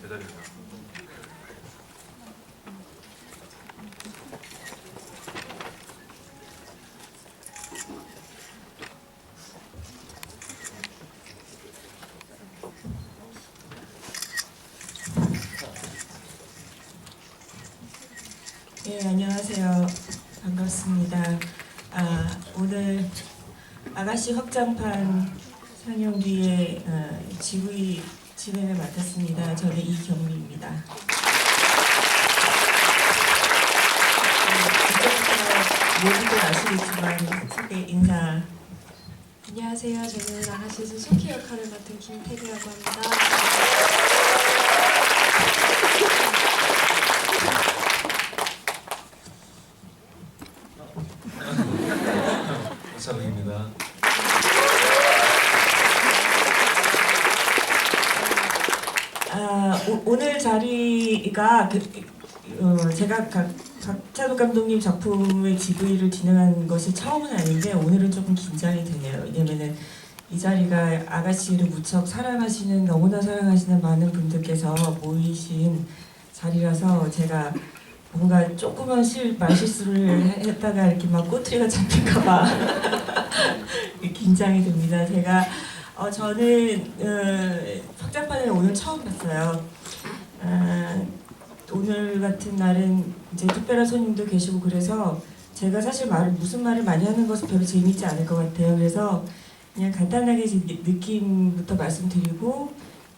대답이다. 네, 안녕하세요. 반갑습니다. 오늘 아가씨 확장판 상영 뒤에 GV 진행을 맡았습니다. 저는 이경미입니다. 모두들 아시겠지만 크게 인사. 안녕하세요. 저는 아가씨에서 소키 역할을 맡은 김태규라고 합니다. 박사부입니다. 오늘 자리가 제가 박찬욱 감독님 작품의 GV를 진행한 것이 처음은 아닌데 오늘은 조금 긴장이 되네요. 왜냐면은 이 자리가 아가씨를 무척 사랑하시는, 너무나 사랑하시는 많은 분들께서 모이신 자리라서 제가 뭔가 조그만 말실수를 했다가 이렇게 막 꼬투리가 잡힐까봐 긴장이 됩니다. 저는 확장판을 오늘 처음 봤어요. 오늘 같은 날은 이제 특별한 손님도 계시고 그래서 제가 사실 무슨 말을 많이 하는 것은 별로 재밌지 않을 것 같아요. 그래서 그냥 간단하게 느낌부터 말씀드리고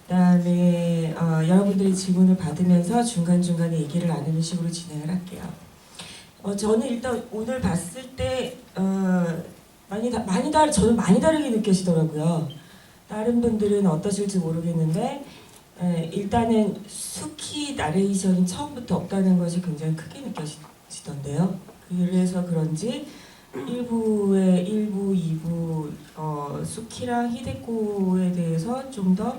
그다음에 여러분들의 질문을 받으면서 중간중간에 얘기를 나누는 식으로 진행을 할게요. 저는 일단 오늘 봤을 때 저는 많이 다르게 느껴지더라고요. 다른 분들은 어떠실지 모르겠는데 일단은 수키 나레이션이 처음부터 없다는 것이 굉장히 크게 느껴지던데요. 그래서 그런지 1부, 2부 수키랑 히데코에 대해서 좀 더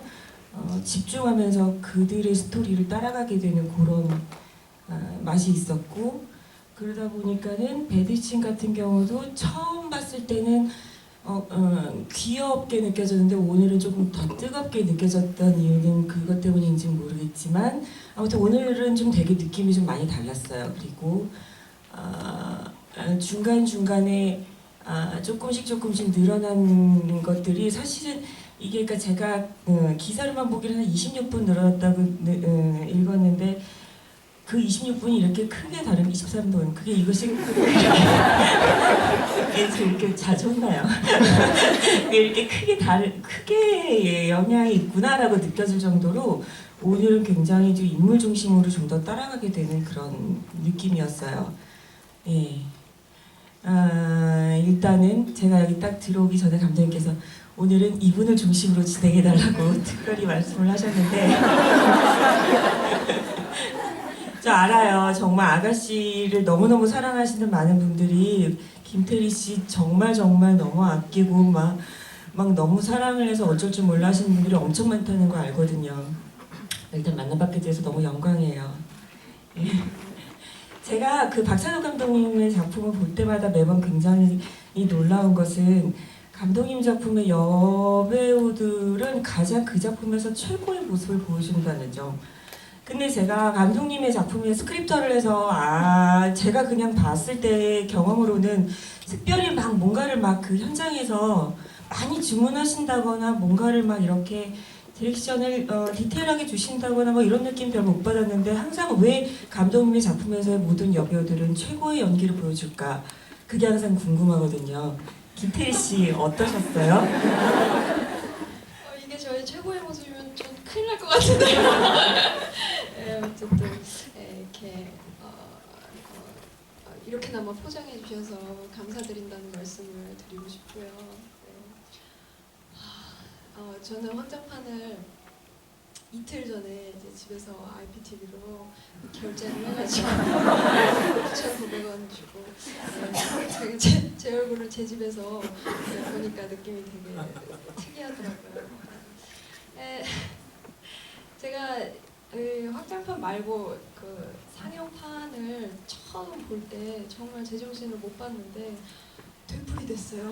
집중하면서 그들의 스토리를 따라가게 되는 그런 맛이 있었고, 그러다 보니까는 배드신 같은 경우도 처음 봤을 때는 귀엽게 느껴졌는데 오늘은 조금 더 뜨겁게 느껴졌던 이유는 그것 때문인지 모르겠지만 아무튼 오늘은 좀 되게 느낌이 좀 많이 달랐어요. 그리고 중간중간에 조금씩 늘어난 것들이 사실은 이게 그러니까 제가 기사로만 보기에는 한 26분 늘어났다고 읽었는데 그 26분이 이렇게 크게 다른 23분 그게 이것이 이렇게 자주 혼나요. 이렇게 크게 영향이 있구나라고 느껴질 정도로 오늘은 굉장히 좀 인물 중심으로 좀 더 따라가게 되는 그런 느낌이었어요. 예. 일단은 제가 여기 딱 들어오기 전에 감독님께서 오늘은 이분을 중심으로 진행해달라고 특별히 말씀을 하셨는데 저 알아요. 정말 아가씨를 너무너무 사랑하시는 많은 분들이 김태리 씨 정말 너무 아끼고 막 너무 사랑을 해서 어쩔 줄 몰라 하시는 분들이 엄청 많다는 거 알거든요. 일단 만나뵙게 돼서 너무 영광이에요. 예. 제가 그 박찬욱 감독님의 작품을 볼 때마다 매번 굉장히 놀라운 것은 감독님 작품의 여배우들은 가장 그 작품에서 최고의 모습을 보여준다는 점. 근데 제가 감독님의 작품에 스크립터를 해서 제가 그냥 봤을 때 경험으로는 특별히 막 뭔가를 막 그 현장에서 많이 주문하신다거나 뭔가를 막 이렇게 디렉션을 디테일하게 주신다거나 뭐 이런 느낌 별로 못 받았는데 항상 왜 감독님의 작품에서의 모든 여배우들은 최고의 연기를 보여줄까? 그게 항상 궁금하거든요. 김태리 씨 어떠셨어요? 이게 저의 최고의 모습이면 전 큰일 날 것 같은데요. 어쨌든 이렇게나마 포장해 주셔서 감사드린다는 말씀을 드리고 싶고요. 저는 확장판을 이틀 전에 이제 집에서 IPTV로 결제를 해가지고 9,900원 주고 제 얼굴을 제 집에서 보니까 느낌이 되게 특이하더라고요. 제가 확장판 말고 그 상영판을 처음 볼 때 정말 제정신을 못 봤는데 되풀이 됐어요.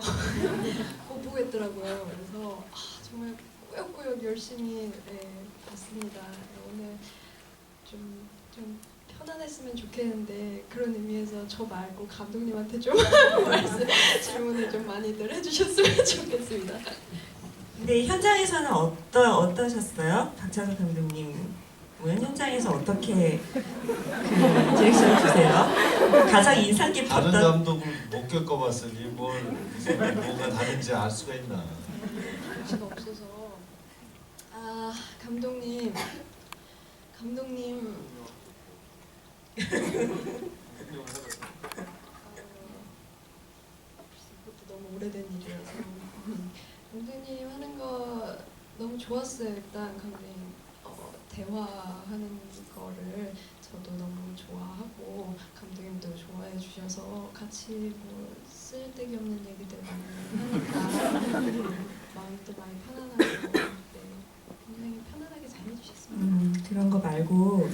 못 보겠더라고요. 그래서 정말 꾸역꾸역 열심히 봤습니다. 오늘 좀 편안했으면 좋겠는데 그런 의미에서 저 말고 감독님한테 좀 질문을 좀 많이들 해주셨으면 좋겠습니다. 근데 현장에서는 어떠셨어요? 박찬욱 감독님 공연 현장에서 어떻게 그 디렉션을 주세요? 가장 인상 다른 깊었던 감독을 못 겪어봤으니 뭘 무슨 뭐가 다른지 알 수가 있나. 제가 없어서 아 감독님 그것도 너무 오래된 일이라서 감독님 하는 거 너무 좋았어요. 일단 감독님 대화하는 거를 저도 너무 좋아하고 감독님도 좋아해 주셔서 같이 뭐 쓸데기 없는 얘기들 많이 하니까 마음도 많이 편안하고 네, 굉장히 편안하게 잘 해주셨습니다. 그런 거 말고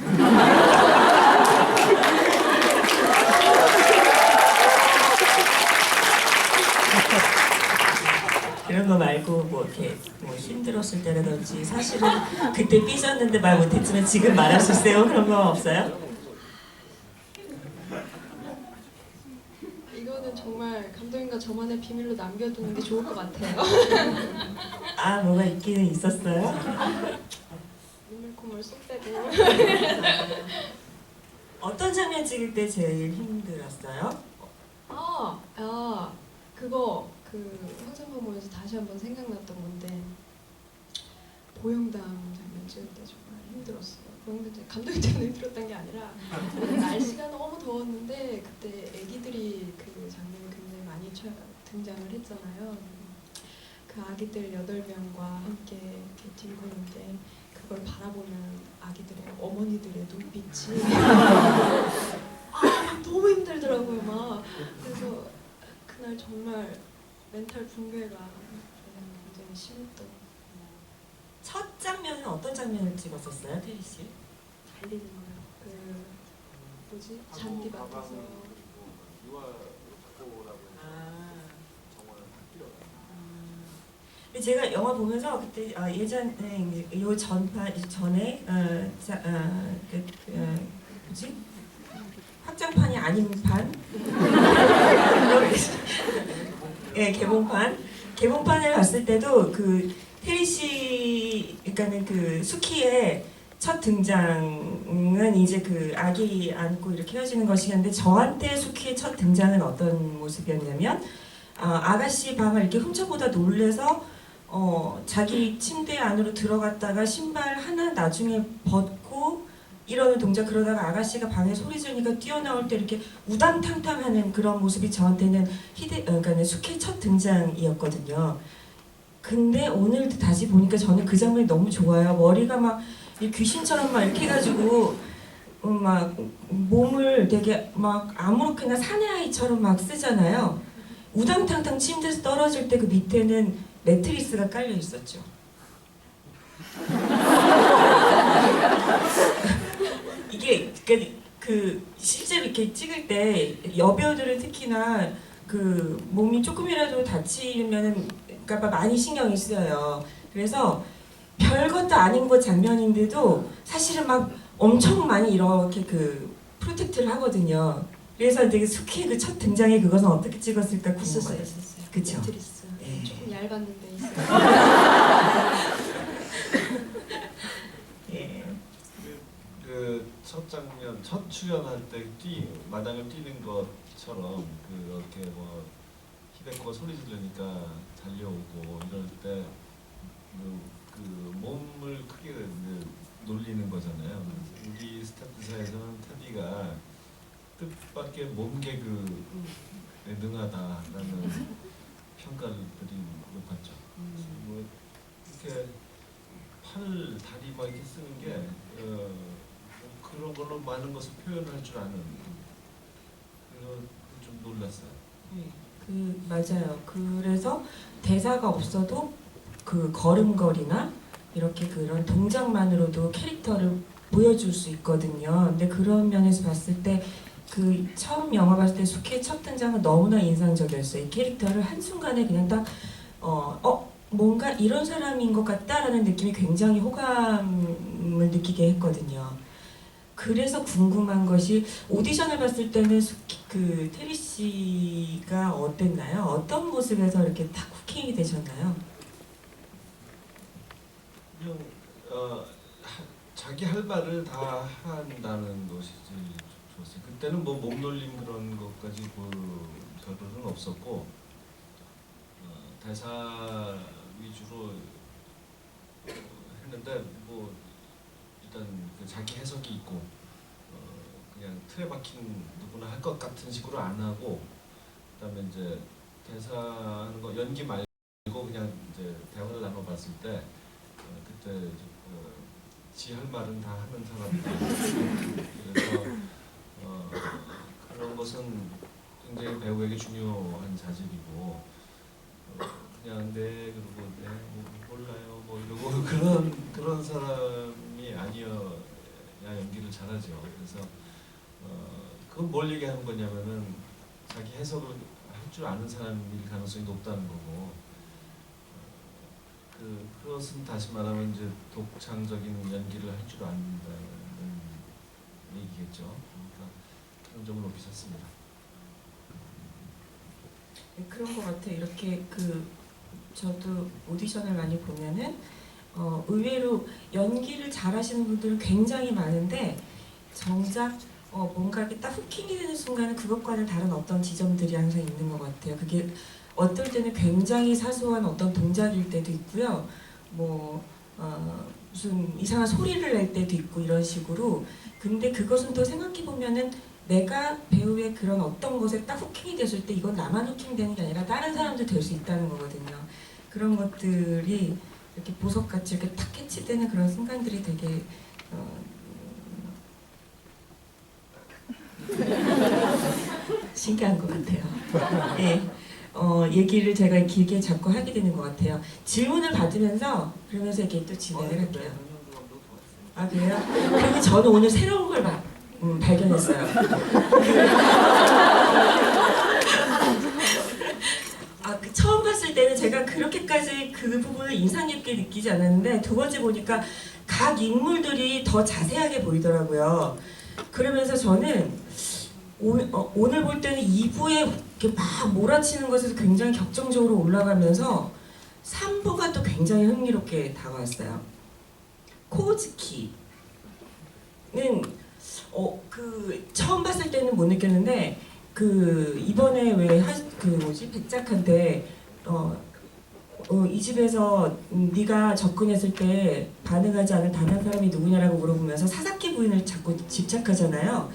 그런 거 말고 뭐 이렇게 뭐 힘들었을 때라든지 사실은 그때 삐졌는데 말 못했지만 지금 말할 수 있어요? 그런 거 없어요? 이거는 정말 감독님과 저만의 비밀로 남겨두는 게 좋을 것 같아요. 아 뭐가 있기는 있었어요? 눈물 콧물 쏙 빼고 어떤 장면 찍을 때 제일 힘들었어요? 그거 황상범에서 다시 한번 생각났던 건데 보영당 장면 찍을 때 정말 힘들었어요. 보영당 감독님 때문에 힘들었던 게 아니라 날씨가 너무 더웠는데 그때 아기들이 그 장면에 굉장히 많이 등장을 했잖아요. 그 아기들 8명과 함께 이렇게 들고 있는데 그걸 바라보는 아기들의 어머니들의 눈빛이 너무 힘들더라고요. 막 그래서 그날 정말 멘탈 붕괴가 굉장히 심했던. 첫 장면은 어떤 장면을 찍었었어요, 태희 씨? 달리는 거요. 그 뭐지? 잔디밭에서. 근데 제가 영화 보면서 그때 예전에 요 전에 뭐지? 확장판이 아닌 판? 예, 개봉판을 봤을 때도 그 테리 씨, 그러니까는 그 수키의 첫 등장은 이제 그 아기 안고 이렇게 헤어지는 것이었는데 저한테 수키의 첫 등장은 어떤 모습이었냐면 아가씨 방을 이렇게 훔쳐보다 놀래서 자기 침대 안으로 들어갔다가 신발 하나 나중에 벗고 이러는 동작, 그러다가 아가씨가 방에 소리 지르니까 뛰어나올 때 이렇게 우당탕탕하는 그런 모습이 저한테는 그러니까 수키의 첫 등장이었거든요. 근데 오늘 다시 보니까 저는 그 장면이 너무 좋아요. 머리가 막 귀신처럼 막 이렇게 해가지고 막 몸을 되게 막 아무렇게나 사내아이처럼 막 쓰잖아요. 우당탕탕 침대에서 떨어질 때 그 밑에는 매트리스가 깔려 있었죠. 이게 그 실제로 이렇게 찍을 때 여배우들은 특히나 그 몸이 조금이라도 다치면은 그러니까 많이 신경이 쓰여요. 그래서 별것도 아닌 것 장면인데도 사실은 막 엄청 많이 이렇게 그 프로텍트를 하거든요. 그래서 되게 수키의 그 첫 등장에 그것은 어떻게 찍었을까 궁금해요. 있었어요. 그쵸? 매트리스. 네. 조금 얇았는데 있어요. 예. 그 첫 장면, 첫 출연할 때 마당을 뛰는 것처럼 그렇게 뭐 히데코가 소리 지르니까 달려오고 이럴 때 그 몸을 크게 놀리는 거잖아요. 우리 스태프사에서는 테디가 뜻밖의 몸개그에 능하다라는 평가들이 높았죠. 뭐 이렇게 팔, 다리 막 이렇게 쓰는 게 그런 걸로 많은 것을 표현할 줄 아는 그래서 좀 놀랐어요. 그 맞아요. 그래서 대사가 없어도 그 걸음걸이나 이렇게 그런 동작만으로도 캐릭터를 보여줄 수 있거든요. 근데 그런 면에서 봤을 때 그 처음 영화 봤을 때 수키의 첫 등장은 너무나 인상적이었어요. 이 캐릭터를 한순간에 그냥 딱 뭔가 이런 사람인 것 같다라는 느낌이 굉장히 호감을 느끼게 했거든요. 그래서 궁금한 것이 오디션을 봤을 때는 그 테리 씨가 어땠나요? 어떤 모습에서 이렇게 딱 후킹이 되셨나요? 그냥 자기 할 말을 다 한다는 것이 제일 좋았어요. 그때는 뭐 몸놀림 그런 것까지 볼 별로는 없었고 대사 위주로 했는데 뭐 일단 그 자기 해석이 있고 그냥 틀에 박힌 누구나 할 것 같은 식으로 안 하고 그다음에 이제 대사하는 거 연기 말고 그냥 이제 대화를 나눠봤을 때 그때 지 할 말은 다 하는 사람이다. 그래서 그런 것은 굉장히 배우에게 중요한 자질이고 그냥 네 그리고 네 뭐 몰라요 뭐 이러고 그런 사람이 아니어야 연기를 잘하죠. 그래서 그건 뭘 얘기하는 거냐면은 자기 해석을 할 줄 아는 사람일 가능성이 높다는 거고 그것은 다시 말하면 이제 독창적인 연기를 할 줄 안다는 얘기겠죠. 그러니까 그런 점을 높이셨습니다. 네, 그런 것 같아요. 이렇게 저도 오디션을 많이 보면은 의외로 연기를 잘하시는 분들은 굉장히 많은데 정작 뭔가 이렇게 딱 후킹이 되는 순간은 그것과는 다른 어떤 지점들이 항상 있는 것 같아요. 그게 어떨 때는 굉장히 사소한 어떤 동작일 때도 있고요. 뭐 무슨 이상한 소리를 낼 때도 있고 이런 식으로. 근데 그것은 또 생각해 보면은 내가 배우의 그런 어떤 것에 딱 후킹이 됐을 때 이건 나만 후킹되는 게 아니라 다른 사람도 될 수 있다는 거거든요. 그런 것들이 이렇게 보석같이 이렇게 탁 캐치되는 그런 순간들이 되게 신기한 것 같아요. 네. 얘기를 제가 길게 자꾸 하게 되는 것 같아요. 질문을 받으면서 그러면서 이렇게 또 진행을 할게요. 아 그래요? 그리고 저는 오늘 새로운 걸 발견했어요. 처음 봤을 때는 제가 그렇게까지 그 부분을 인상 깊게 느끼지 않았는데 두 번째 보니까 각 인물들이 더 자세하게 보이더라고요. 그러면서 저는 오늘 볼 때는 2부에 이렇게 막 몰아치는 것에서 굉장히 격정적으로 올라가면서 3부가 또 굉장히 흥미롭게 다가왔어요. 코우즈키는 처음 봤을 때는 못 느꼈는데 이번에 백작한테 이 집에서 네가 접근했을 때 반응하지 않은 단 한 사람이 누구냐라고 물어보면서 사사키 부인을 자꾸 집착하잖아요.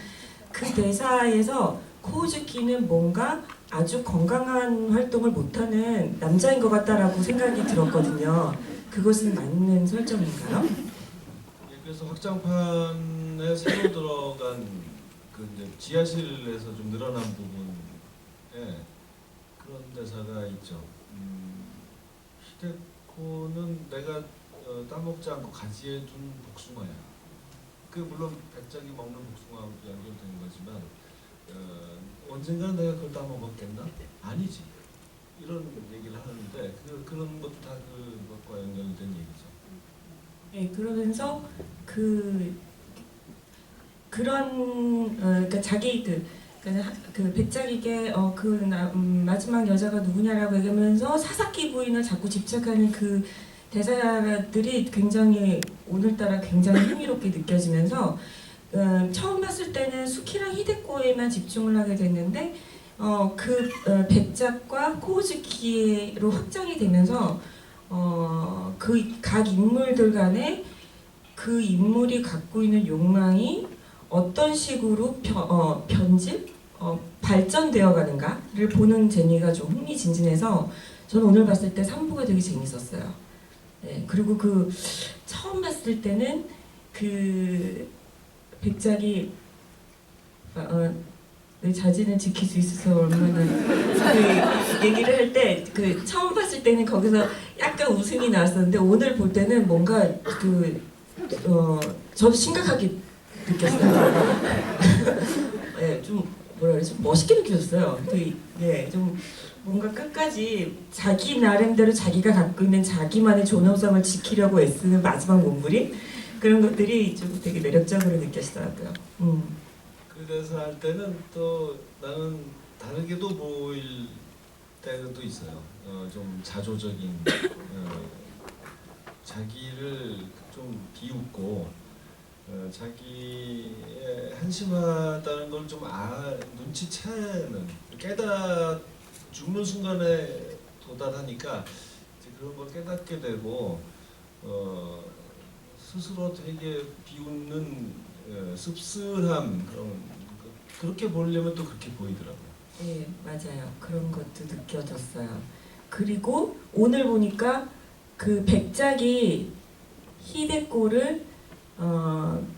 그 대사에서 코우즈키는 뭔가 아주 건강한 활동을 못하는 남자인 것 같다라고 생각이 들었거든요. 그것은 맞는 설정인가요? 예, 그래서 확장판에 새로 들어간 이제 지하실에서 좀 늘어난 부분에 그런 대사가 있죠. 히데코는 내가 따먹지 않고 가지에 둔 복숭아야. 물론 백작이 먹는 복숭아하고 연결된 거지만 언젠가 내가 그걸 따먹었겠나? 아니지. 이런 얘기를 하는데 그런 것도 다 그것과 연결된 얘기죠. 네, 그러면서 그러니까 자기 백작에게 마지막 여자가 누구냐라고 얘기하면서 사사키 부인을 자꾸 집착하는 그 대사들이 굉장히 오늘따라 굉장히 흥미롭게 느껴지면서 처음 봤을 때는 수키랑 히데코에만 집중을 하게 됐는데 백작과 코우즈키로 확장이 되면서 그 각 인물들 간에 그 인물이 갖고 있는 욕망이 어떤 식으로 발전되어 가는가를 보는 재미가 좀 흥미진진해서 저는 오늘 봤을 때 3부가 되게 재밌었어요. 네, 그리고 처음 봤을 때는 백작이 내 자신을 지킬 수 있어서 얼마나 얘기를 할 때 처음 봤을 때는 거기서 약간 웃음이 나왔었는데 오늘 볼 때는 뭔가 저도 심각하게 느꼈어요. 네, 좀 뭐라 그러지? 멋있게 느껴졌어요. 좀 뭔가 끝까지 자기 나름대로 자기가 갖고 있는 자기만의 존엄성을 지키려고 애쓰는 마지막 몸부림 그런 것들이 좀 되게 매력적으로 느껴지더라고요. 그래서 할 때는 또 나는 다르게도 보일 때도 있어요. 좀 자조적인 자기를 좀 비웃고 자기의 한심하다는 걸 좀 눈치채는 죽는 순간에 도달하니까 이제 그런 걸 깨닫게 되고 스스로 되게 비웃는 씁쓸함 그렇게 보려면 또 그렇게 보이더라고요. 네, 맞아요. 그런 것도 느껴졌어요. 그리고 오늘 보니까 그 백작이 히데코를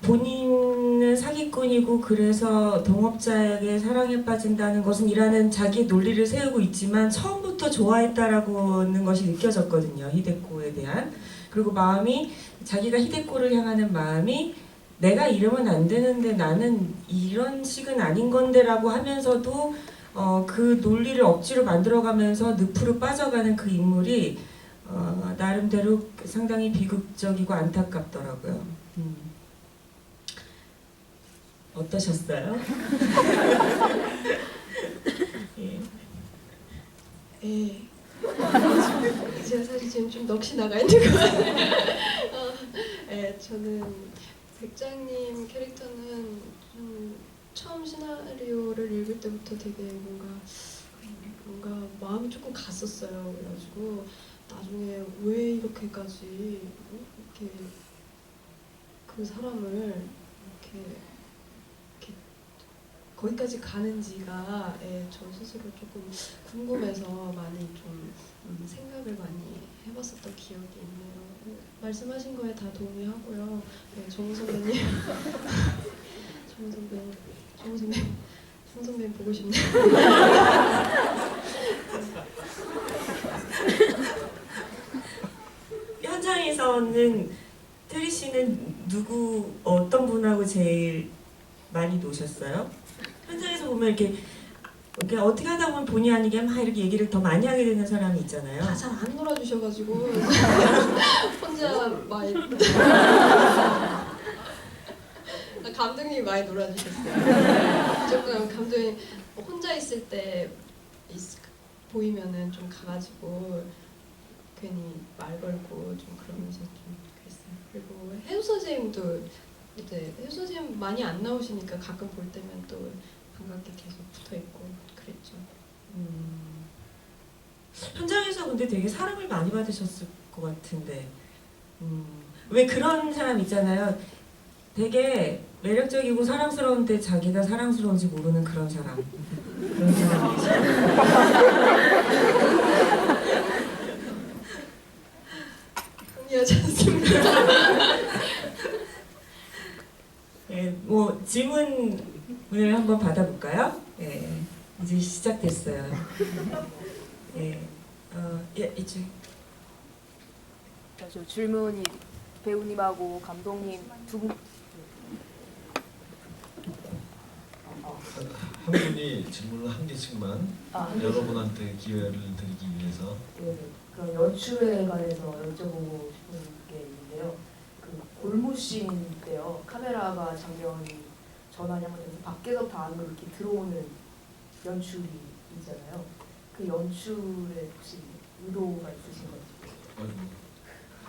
본인은 사기꾼이고 그래서 동업자에게 사랑에 빠진다는 것은 이라는 자기 논리를 세우고 있지만 처음부터 좋아했다라고는 것이 느껴졌거든요. 히데코에 대한. 그리고 마음이 자기가 히데코를 향하는 마음이 내가 이러면 안 되는데 나는 이런 식은 아닌 건데라고 하면서도 그 논리를 억지로 만들어가면서 늪으로 빠져가는 그 인물이 나름대로 상당히 비극적이고 안타깝더라고요. 어떠셨어요? 예. 예. 제가 사실 지금 좀 넋이 나가 있는 것 같아요. 예, 저는 백장님 캐릭터는 좀 처음 시나리오를 읽을 때부터 되게 뭔가 마음이 조금 갔었어요. 그래가지고 나중에 왜 이렇게까지 이렇게 그 사람을 이렇게 거기까지 가는지가 저 스스로 조금 궁금해서 많이 좀 생각을 많이 해봤었던 기억이 있네요. 말씀하신 거에 다 동의하고요. 네, 정우 선배님, 정우 선배님 보고 싶네요. 현장에서는 테리 씨는 어떤 분하고 제일 많이 노셨어요? 현장에서 보면 이렇게 어떻게 하다 보면 본의 아니게 막 이렇게 얘기를 더 많이 하게 되는 사람이 있잖아요. 다 잘 안 놀아주셔가지고 혼자 많이 감독님이 많이 놀아주셨어요. 조금 감독님 혼자 있을 때 보이면은 좀 가가지고 괜히 말 걸고 좀 그러면서 좀 그랬어요. 그리고 해수 선생님도 이제 해수 선생님 많이 안 나오시니까 가끔 볼 때면 또 반갑게 계속 붙어 있고 그랬죠. 현장에서 근데 되게 사랑을 많이 받으셨을 것 같은데 왜 그런 사람 있잖아요. 되게 매력적이고 사랑스러운데 자기가 사랑스러운지 모르는 그런 사람. 그런 사람이 동의하지 않습니다. 네, 뭐 질문을 한번 받아볼까요? 네, 이제 시작됐어요. 네, 이쪽. 저 질문이 배우님하고 감독님 두 분. 한 분이 질문을 한 개씩만 여러분한테 기회를 드리기 위해서. 네, 그 연출에 관해서 여쭤보고 싶은 게 있는데요. 그 골무씬 때요. 카메라가 장면이 전환이 한번 돼서 밖에서 다 안으로 이렇게 들어오는 연출이 있잖아요. 그 연출에 혹시 의도가 있으신 건지. 아이고,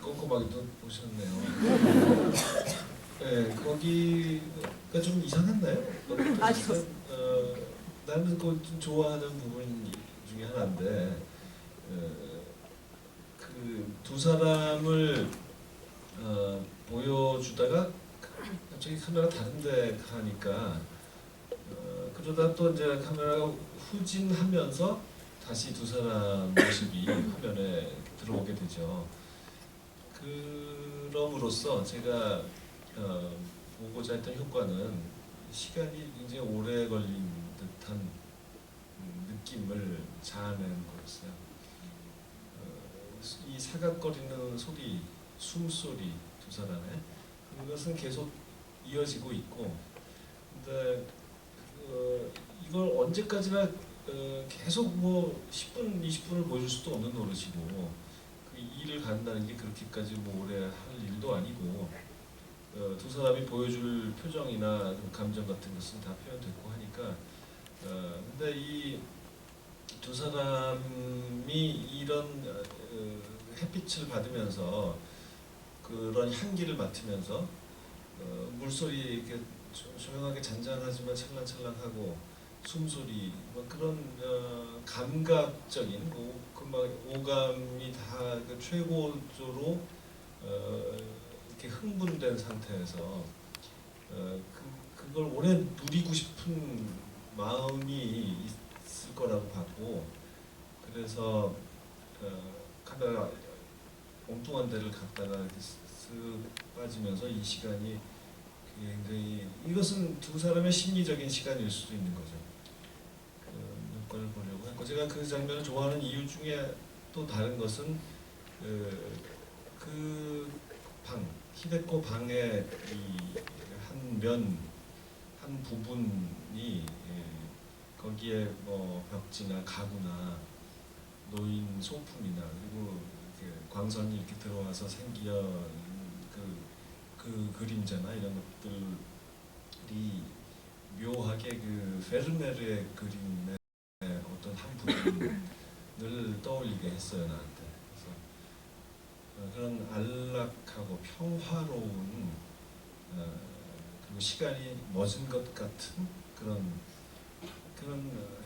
꼼꼼하게 또 보셨네요. 네, 거기가 좀 이상했나요? 나는 좀 좋아하는 부분 중에 하나인데 그 두 사람을 보여주다가 갑자기 카메라 다른데 가니까 그러다 또 이제 카메라가 후진하면서 다시 두 사람 모습이 화면에 들어오게 되죠. 그럼으로써 제가 보고자 했던 효과는 시간이 굉장히 오래 걸린 듯한 느낌을 자아낸 거였어요. 이 사각거리는 소리, 숨소리 두 사람의 그것은 계속 이어지고 있고, 근데 이걸 언제까지나 계속 뭐 10분, 20분을 보여줄 수도 없는 노릇이고 그 일을 간다는 게 그렇게까지 뭐 오래 할 일도 아니고 두 사람이 보여줄 표정이나 감정 같은 것은 다 표현됐고 하니까 근데 이 두 사람이 이런 햇빛을 받으면서 그런 향기를 맡으면서 물소리 이렇게 조용하게 잔잔하지만 찰랑찰랑하고 숨소리 뭐 그런 감각적인 그막 오감이 다 그 최고조로 이렇게 흥분된 상태에서 그걸 오래 누리고 싶은 마음이 있을 거라고 봤고 그래서 카메라 엉뚱한 데를 갔다가 이렇게 쓱 빠지면서 이 시간이 굉장히 이것은 두 사람의 심리적인 시간일 수도 있는 거죠. 그 효과를 보려고 했고 제가 그 장면을 좋아하는 이유 중에 또 다른 것은 그 방, 히데코 방의 한 부분이 거기에 뭐 벽지나 가구나 노인 소품이나 그리고 이렇게 광선이 이렇게 들어와서 생기는 그 그림자나 이런 것들이 묘하게 그 페르메르의 그림의 어떤 한 부분을 떠올리게 했어요 나한테. 그래서 그런 안락하고 평화로운 그리고 시간이 멎은 것 같은 그런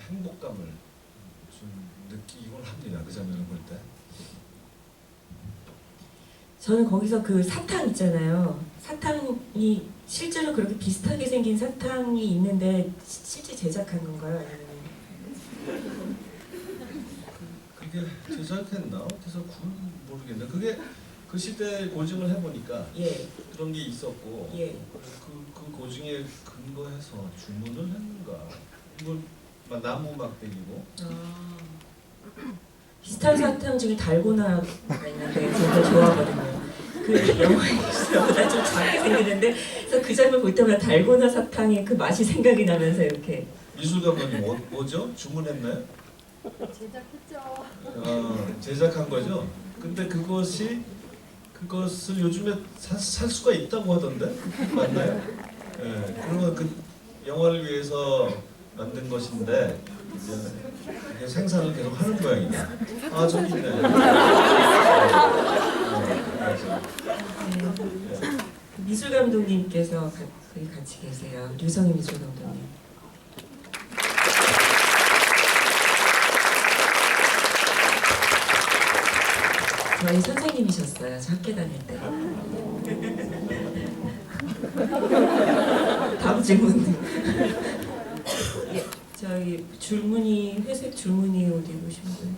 행복감을 좀 느끼곤 합니다. 그 장면을 볼 때. 저는 거기서 그 사탕 있잖아요. 사탕이 실제로 그렇게 비슷하게 생긴 사탕이 있는데 실제 제작한 건가요? 아니면 그게 제작했나? 어디서 모르겠네. 그게 그 시대 고증을 해보니까 예, 그런 게 있었고 예. 그 고증에 근거해서 주문을 했는가? 이걸 막 나무 막대기고 비슷한 사탕 중에 달고나가 있는데 제가 좋아하거든요. 그 영화에서 좀 작게 생기는데 그래서 그 장면 볼 때마다 달고나 사탕의 그 맛이 생각이 나면서 이렇게 미술 감독님 뭐죠? 주문했나요? 제작했죠. 제작한 거죠. 근데 그것을 요즘에 살 수가 있다고 하던데 맞나요? 예, 그러면 그 영화를 위해서 만든 것인데 이제 생산을 계속 하는 모양이다. 아 저기 있네. 네. 미술 감독님께서 거기 같이 계세요. 류성희 미술 감독님. 저희 선생님이셨어요. 저 학교 다닐 때. 다음 질문. 예, 저희 줄무늬 회색 줄무늬 옷 입으신 분.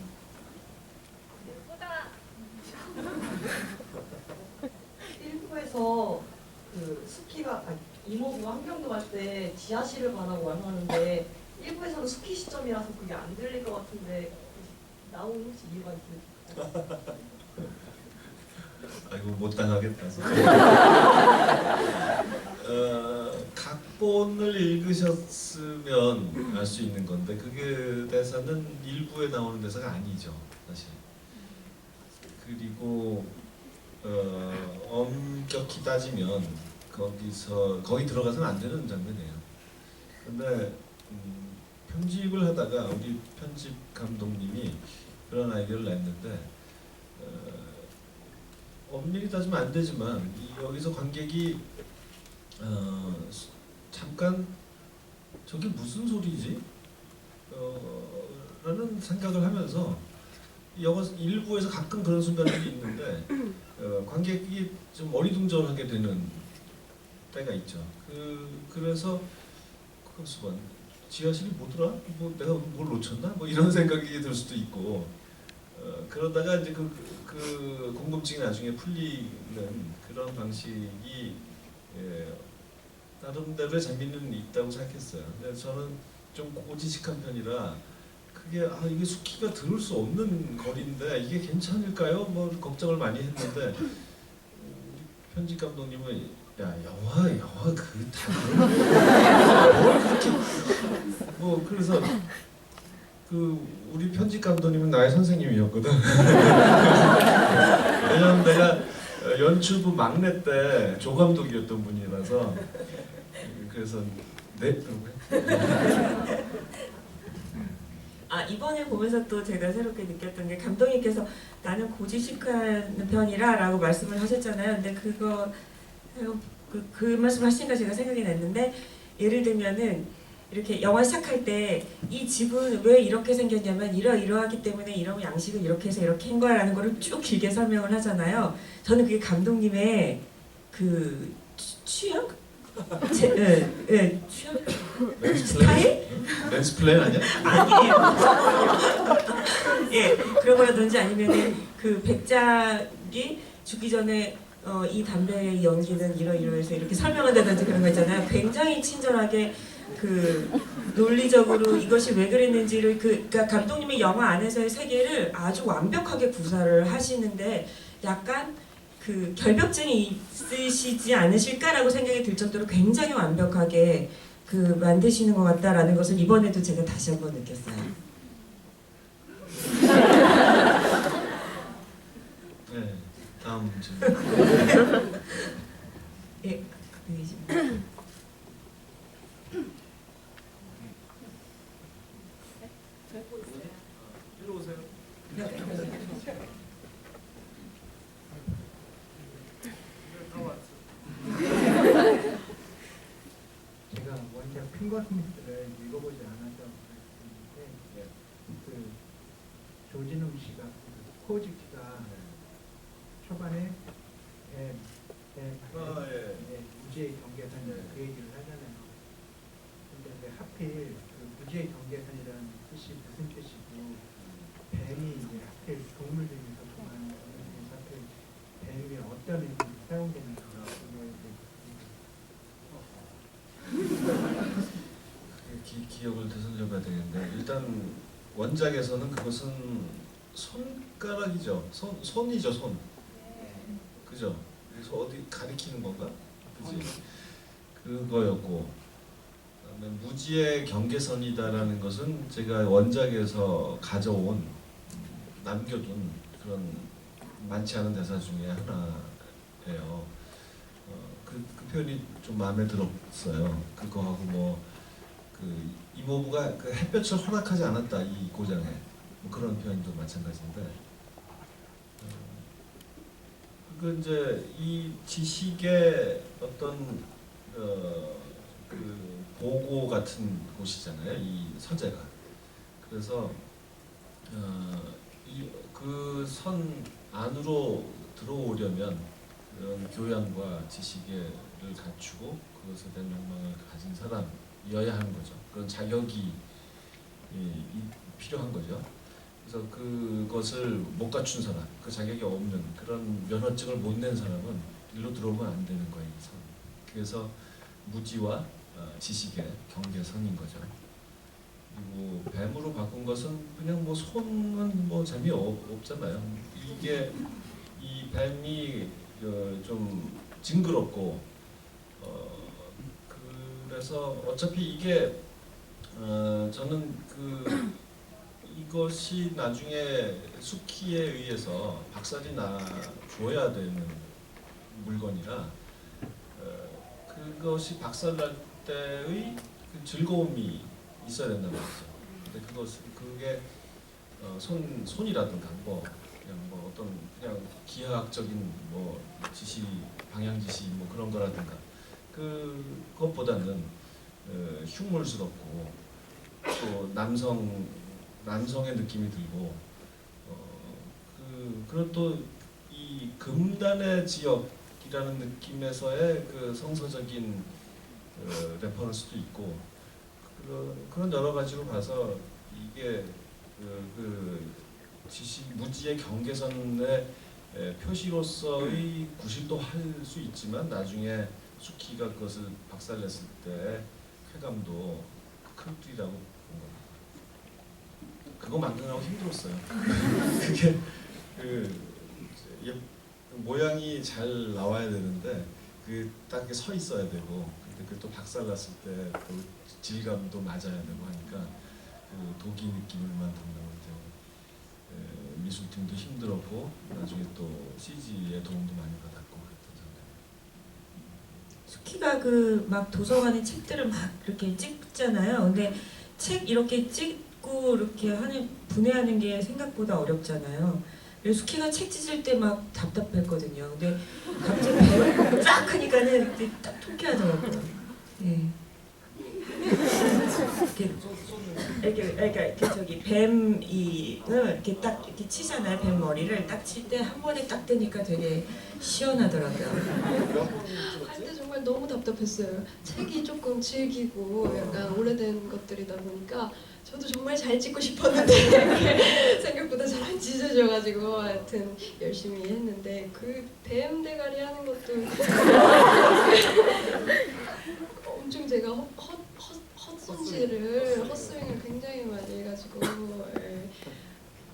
일부에서 그 스키가 이모부 환경도 갈 때 지하실을 가라고 말하는데 일부에서는 스키 시점이라서 그게 안 들릴 것 같은데 나오는 혹시 이유가 있을까요? 아이고 못 당하겠다. 각본을 읽으셨으면 알 수 있는 건데 그게 대사는 일부에 나오는 대사가 아니죠 사실. 그리고 엄격히 따지면 거기 들어가서는 안 되는 장면이에요. 근데 편집을 하다가 우리 편집 감독님이 그런 아이디어를 냈는데 엄밀히 따지면 안 되지만 여기서 관객이 잠깐 저게 무슨 소리지? 라는 생각을 하면서 영화 일부에서 가끔 그런 순간들이 있는데 관객이 좀 어리둥절하게 되는 때가 있죠. 그래서 그것은 지하실이 뭐더라? 뭐 내가 뭘 놓쳤나? 뭐 이런 생각이 들 수도 있고 그러다가 이제 그 궁금증이 나중에 풀리는 그런 방식이 나름대로의 재미는 있다고 생각했어요. 근데 저는 좀 고지식한 편이라 그게 이게 스키가 들을 수 없는 거리인데 이게 괜찮을까요? 뭐 걱정을 많이 했는데 편집 감독님은 야 영화 그 다 뭘 그렇게 뭐 그래서 우리 편집 감독님은 나의 선생님이었거든. 왜냐면 내가 연출부 막내 때 조감독이었던 분이라서 그래서 네 그러고요. 아 이번에 보면서 또 제가 새롭게 느꼈던 게 감독님께서 나는 고지식하는 편이라라고 말씀을 하셨잖아요. 근데 그거 그 말씀 하시니까 제가 생각이 났는데 예를 들면은 이렇게 영화 시작할 때 이 집은 왜 이렇게 생겼냐면 이러이러하기 때문에 이런 양식을 이렇게 해서 이렇게 한 거야라는 거를 쭉 길게 설명을 하잖아요. 저는 그게 감독님의 그 취향? 취향? 스타일? 맨스플레인 아니야? 아니에요. 예, 그런 거라든지 아니면은 그 백작이 죽기 전에 이 담배의 연기는 이러이러해서 이렇게 설명한다든지 그런 거 있잖아요. 굉장히 친절하게 그 논리적으로 이것이 왜 그랬는지를 그러니까 감독님의 영화 안에서의 세계를 아주 완벽하게 구사를 하시는데 약간 그 결벽증이 있으시지 않으실까라고 생각이 들 정도로 굉장히 완벽하게 그 만드시는 것 같다라는 것을 이번에도 제가 다시 한번 느꼈어요. 네, 다음 문제. 예, 그게 이리 오세요. 제가 원작 핑거스미스를 읽어보지 않아서 말씀드리는데 그 조진웅 씨가 그 코지키가 초반에 무지의 경계선 그 얘기를 하잖아요. 근데 이제 하필 그 무지의 경계선이라는 뜻이 무슨 뜻이고 뱀이 이제 하필 동물 중에서 좋아하는 동물 중에서 하필 뱀이 어떤 의미로 사용되는가 기억을 되살려봐야 되겠는데 일단 원작에서는 그것은 손가락이죠. 손이죠, 손. 그죠? 그래서 어디 가리키는 건가? 그지? 그거였고 그다음에 무지의 경계선이다라는 것은 제가 원작에서 가져온 남겨둔 그런 많지 않은 대사 중에 하나예요. 그 표현이 좀 마음에 들었어요. 그거하고 뭐 그 이모부가 그 햇볕을 허락하지 않았다 이 고장에 뭐 그런 표현도 마찬가지인데 그 이제 이 지식의 어떤 그 보고 같은 곳이잖아요 이 서재가. 그래서 그 선 안으로 들어오려면 그런 교양과 지식을 갖추고 그것에 대한 욕망을 가진 사람이어야 하는 거죠. 그런 자격이 필요한 거죠. 그래서 그것을 못 갖춘 사람, 그 자격이 없는 그런 면허증을 못 낸 사람은 일로 들어오면 안 되는 거예요. 이 선. 그래서 무지와 지식의 경계선인 거죠. 그리고 뱀으로 바꾼 것은 그냥 뭐 손은 뭐 재미없잖아요. 이게 이 뱀이 좀 징그럽고 그래서 어차피 이게 저는 이것이 나중에 수키에 의해서 박살이 나 줘야 되는 물건이라 그것이 박살날 때의 그 즐거움이 있어야 된다는 거죠. 근데 그게 손이라든가 뭐 그냥 뭐 어떤 그냥 기하학적인 뭐 지시 방향 지시 뭐 그런 거라든가 그것보다는 흉물스럽고 또 남성의 느낌이 들고 그런 또 이 금단의 지역이라는 느낌에서의 그 성서적인 레퍼런스도 있고 그런 여러 가지로 봐서 이게 무지의 경계선의 표시로서의 구실도 할 수 있지만 나중에 수키가 그것을 박살냈을 때 쾌감도 클리라고 본 겁니다. 그거 만드느라고 힘들었어요. 그게 모양이 잘 나와야 되는데 딱 서 있어야 되고 근데 그 또 박살났을 때 또 질감도 맞아야 되고 하니까 독이 느낌을 만든다고 이제 미술팀도 힘들었고 나중에 또 CG의 도움도 많이 받았고 수키가 그 막 도서관에 책들을 막 이렇게 찍잖아요. 근데 책 이렇게 찍고 이렇게 하는 분해하는 게 생각보다 어렵잖아요. 그래서 수키가 책 찢을 때 막 답답했거든요. 근데 갑자기 배를 쫙 하니까는 딱 통쾌하더라고요. 예. 이렇게 저기 뱀이 이렇게 딱 이렇게 치잖아요. 뱀 머리를 딱 칠 때 한 번에 딱 뜨니까 되게 시원하더라고요. 할 때 정말 너무 답답했어요. 책이 조금 질기고 약간 오래된 것들이다 보니까 저도 정말 잘 찍고 싶었는데 생각보다 잘 안 찢어져가지고 하여튼 열심히 했는데 그 뱀 대가리 하는 것도 엄청 제가 헛스윙을 굉장히 많이 해가지고 예.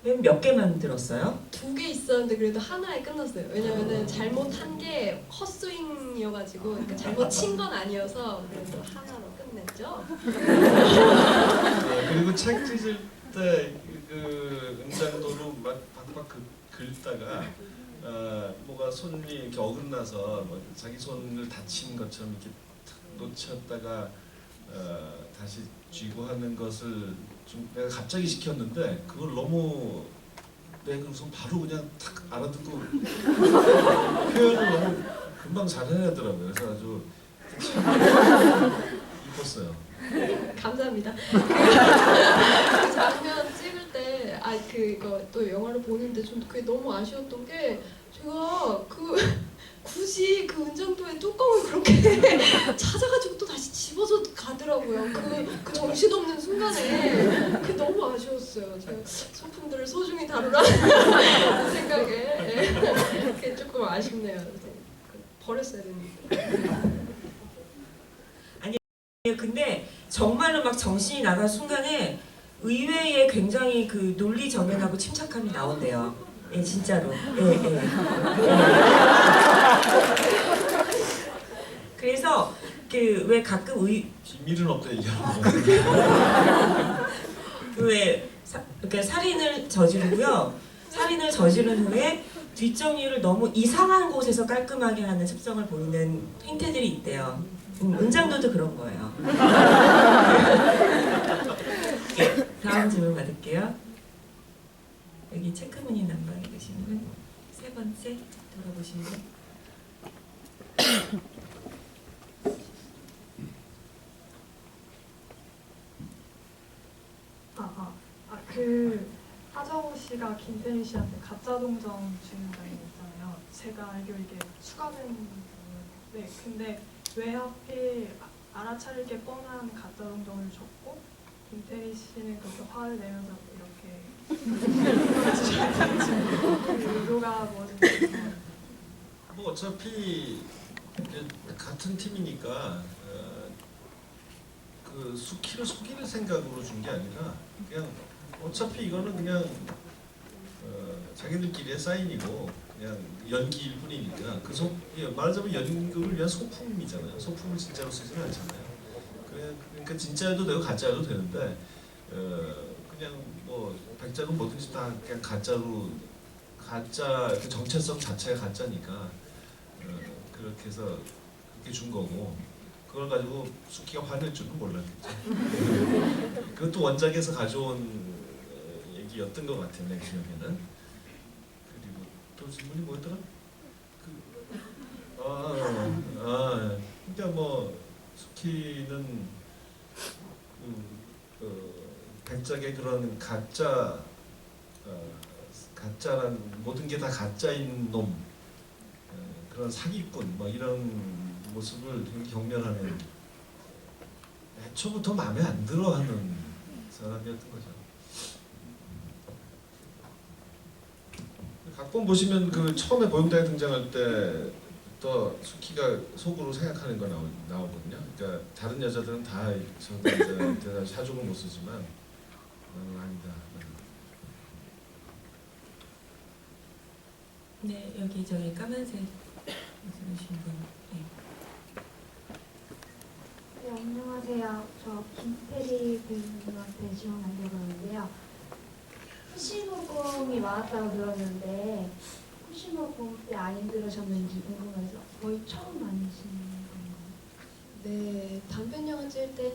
뱀 몇 개 만들었어요? 2개 있었는데 그래도 하나에 끝났어요. 왜냐면은 잘못한 게 헛스윙이어가지고 그러니까 잘못 친 건 아니어서 그래도 하나로 끝냈죠. 네, 그리고 책 찢을 때 그 은장도로 막 박박 긁다가 뭐가 손이 이렇게 어긋나서 뭐 자기 손을 다친 것처럼 이렇게 탁 놓쳤다가 다시 쥐고 하는 것을 좀 내가 갑자기 시켰는데 그걸 너무 내가 그래서 바로 그냥 탁 알아듣고 표현을 너무 금방 잘 해내더라고요. 그래서 아주 참 이뻤어요. 감사합니다. 그 장면 찍을 때 그거 또 영화를 보는데 좀 그게 너무 아쉬웠던 게 제가 굳이 그 은장도의 뚜껑을 그렇게 찾아가지고 또 다시 집어서 가더라고요. 그 정신없는 순간에 그게 너무 아쉬웠어요. 제가 소품들을 소중히 다루라는 생각에 그게 조금 아쉽네요. 버렸어야 되는데. 근데 정말로 막 정신이 나간 순간에 의외의 굉장히 그 논리 정연하고 침착함이 나온대요. 예, 진짜로. 예. 그래서 그 왜 가끔 비밀은 없다 얘기하는 그러니까 살인을 저지르고요. 살인을 저지른 후에 뒷정리를 너무 이상한 곳에서 깔끔하게 하는 습성을 보이는 행태들이 있대요. 은장도도 그런 거예요. 예, 다음 질문 받을게요. 여기 체크무늬 난방에 계신 분, 세 번째 돌아보신 분. 그 하정우 씨가 김태리 씨한테 가짜 동정 주는다는 거 있잖아요. 제가 알기로 이게 추가된 네, 근데 왜 하필 알아차리게 뻔한 가짜 동정을 줬고 김태리 씨는 그렇게 화를 내면서 이렇게 그 의도가 뭐지? 뭐 어차피 같은 팀이니까 그 수키를 속이는 생각으로 준 게 아니라 그냥 어차피 이거는 그냥 자기들끼리의 사인이고 그냥 연기일 뿐이니까 말하자면 연극을 위한 소품이잖아요. 소품을 진짜로 쓰지는 않잖아요. 그러니까 진짜여도 되고 가짜여도 되는데 그냥 뭐 백작은 뭐든지 다 그냥 가짜 그 정체성 자체가 가짜니까 그렇게 해서 그렇게 준 거고 그걸 가지고 수키가 화낼 줄은 몰랐겠죠. 그것도 원작에서 가져온 얘기였던 것 같아요, 내 기억에는. 그리고 또 질문이 뭐였더라? 그러니까 뭐 수키는 백작의 그런 가짜란 모든 게 다 가짜인 놈, 그런 사기꾼 뭐 이런 모습을 되게 경멸하는 애초부터 마음에 안 들어하는 사람이었던 거죠. 각본 보시면 그 처음에 보영달에 등장할 때부터 수키가 속으로 생각하는 거 나오거든요. 그러니까 다른 여자들은 다 저 여자한테 사족을 못 쓰지만 나는 아니다. 네, 여기 저기 까만색 말씀하신 분. 네. 네, 안녕하세요. 저 김태리 배우님한테 지원하려고 하는데요. 후시노공이 많았다고 들었는데 후시노공 때 안 힘들으셨는지 궁금해서 거의 처음 아니신 건가요? 네, 단편 영화 찍을 때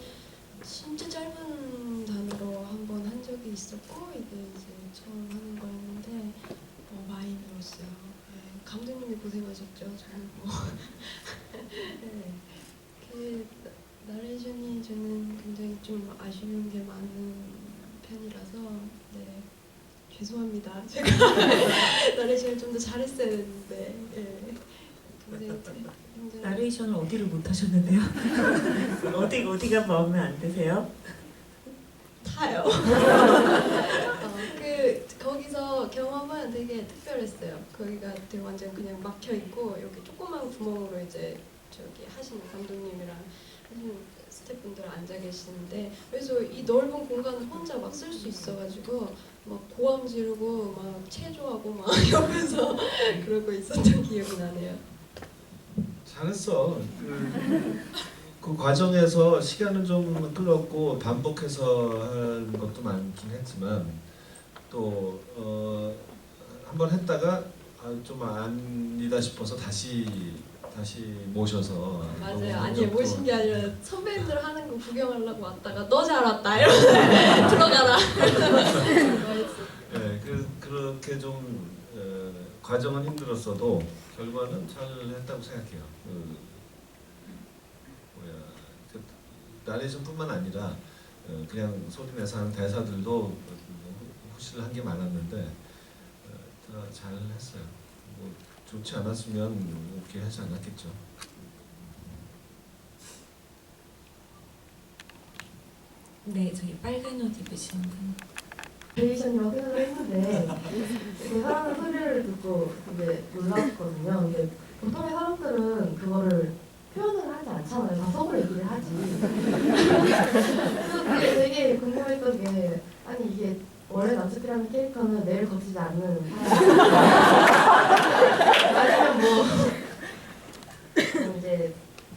진짜 짧은 단어로 한 번 한 적이 있었고 이게 이제 처음 하는 거였는데 많이 힘들었어요. 네, 감독님이 고생하셨죠. 저는 뭐 네, 그 나레이션이 저는 굉장히 좀 아쉬운 게 많은 편이라서 네, 죄송합니다. 제가 나레이션을 좀 더 잘했어야 했는데 굉장히 나레이션을 어디를 못 하셨는데요? 어디가 마음에 안 드세요? 타요. 거기서 경험은 되게 특별했어요. 거기가 되게 완전 그냥 막혀 있고 여기 조그만 구멍으로 이제 저기 하시는 감독님이랑 하시는 스태프분들 앉아 계시는데 그래서 이 넓은 공간을 혼자 막 쓸 수 있어가지고 막 고함 지르고 막 체조하고 막 옆에서 그러고 있었던 기억이 나네요. 잘했어. 그 과정에서 시간은 좀 끌었고 반복해서 한 것도 많긴 했지만 또 한번 했다가 좀 아니다 싶어서 다시 모셔서 맞아요. 아니 모신 게 아니라 선배님들 하는 거 구경하려고 왔다가 너 잘 왔다 이러면서 들어가라. 네, 그렇게 좀 과정은 힘들었어도 결과는 잘 했다고 생각해요. 나레이션뿐만 아니라 그냥 소리 내서 하는 대사들도 후실을 한 게 많았는데 다 잘 했어요. 뭐 좋지 않았으면 이렇게 하지 않았겠죠. 네, 저기 빨간 옷 입으시는 분. 베이션이라고 생각을 했는데 제가 하는 소리를 듣고 되게 놀랐거든요. 근데 보통의 사람들은 그거를 표현을 하지 않잖아요. 다 속으로 얘기를 하지. 그래서 그게 되게 궁금했던 게 아니 이게 원래 나츠키라는 캐릭터는 뇌를 거치지 않는 사람 아니면 뭐 이제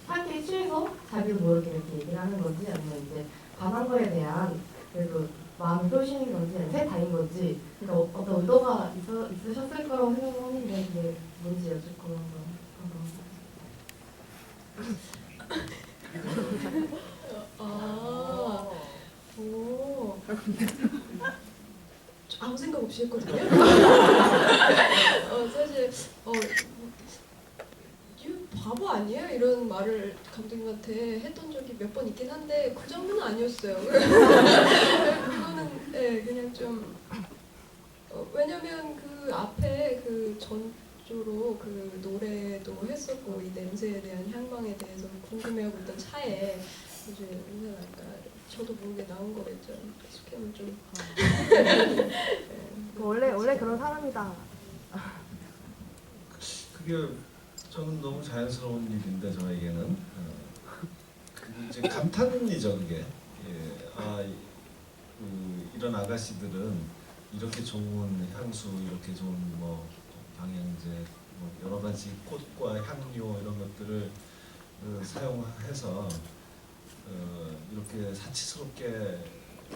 사기에 취해서 자기도 모르게 이렇게 얘기를 하는 건지 아니면 이제 반한 거에 대한 그래도 마음이 표시인 건지 아니면 새 다인 건지 그러니까 어떤 의도가 있으셨을 거라고 생각하는데 그게 뭔지 여쭙고 한번 오. 아무 생각 없이 했거든요. 사실 이 바보 아니에요? 이런 말을 감독님한테 했던 적이 몇 번 있긴 한데 그 정도는 아니었어요. 그거는 네, 그냥 좀 왜냐면 그 앞에 그 전조로 그 노래도 했었고 이 냄새에 대한 향망에 대해서 궁금해하고 있던 차에 이제 인사랄까 저도 모르게 나온 거겠죠. 스캠을 좀 원래 그런 사람이다. 그게 저는 너무 자연스러운 일인데 저에게는 그게 이제 감탄이죠. 그게 이런 아가씨들은 이렇게 좋은 향수, 이렇게 좋은 뭐 방향제, 뭐 여러 가지 꽃과 향료 이런 것들을 사용해서 이렇게 사치스럽게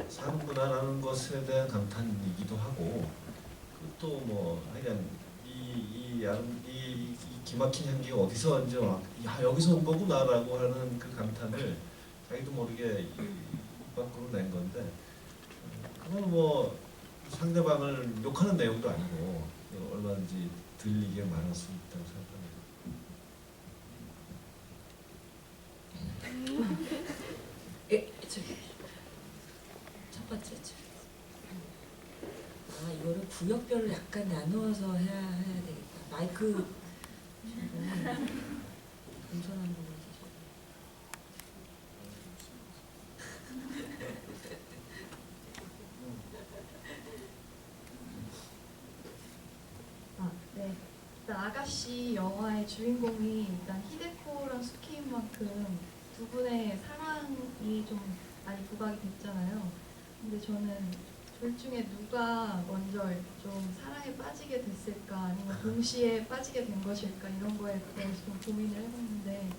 사는구나라는 것에 대한 감탄이기도 하고 또 뭐 하여간 이 기막힌 향기가 어디서 이제 야 여기서 온 거구나라고 하는 그 감탄을 자기도 모르게 입 밖으로 낸 건데 그건 뭐 상대방을 욕하는 내용도 아니고 얼마든지 들리게 말할 수 있다고 생각합니다. 저기 첫 번째 줄. 이거를 구역별로 약간 나누어서 해야 되겠다. 마이크 음선 한 번만 주세요. 네. 일단 아가씨 영화의 주인공이 일단 히데코랑 수키인 만큼 두 분의 사랑이 좀 많이 부각이 됐잖아요. 근데 저는 둘 중에 누가 먼저 좀 사랑에 빠지게 됐을까 아니면 동시에 빠지게 된 것일까 이런 거에 대해서 좀 고민을 해봤는데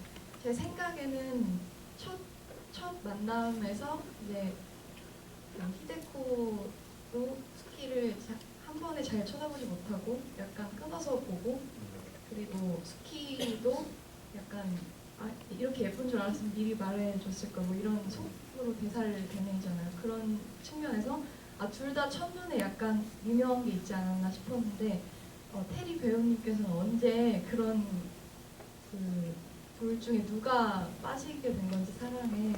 제 생각에는 첫 만남에서 이제 히데코도 스키를 한 번에 잘 쳐다보지 못하고 약간 끊어서 보고 그리고 스키도 약간 아 이렇게 예쁜 줄 알았으면 미리 말해줬을 걸 뭐 이런 속으로 대사를 되뇌이잖아요. 그런 측면에서 둘 다 첫눈에 약간 미묘한 게 있지 않았나 싶었는데 테리 배우님께서는 언제 그런 그 둘 중에 누가 빠지게 된 건지 사랑에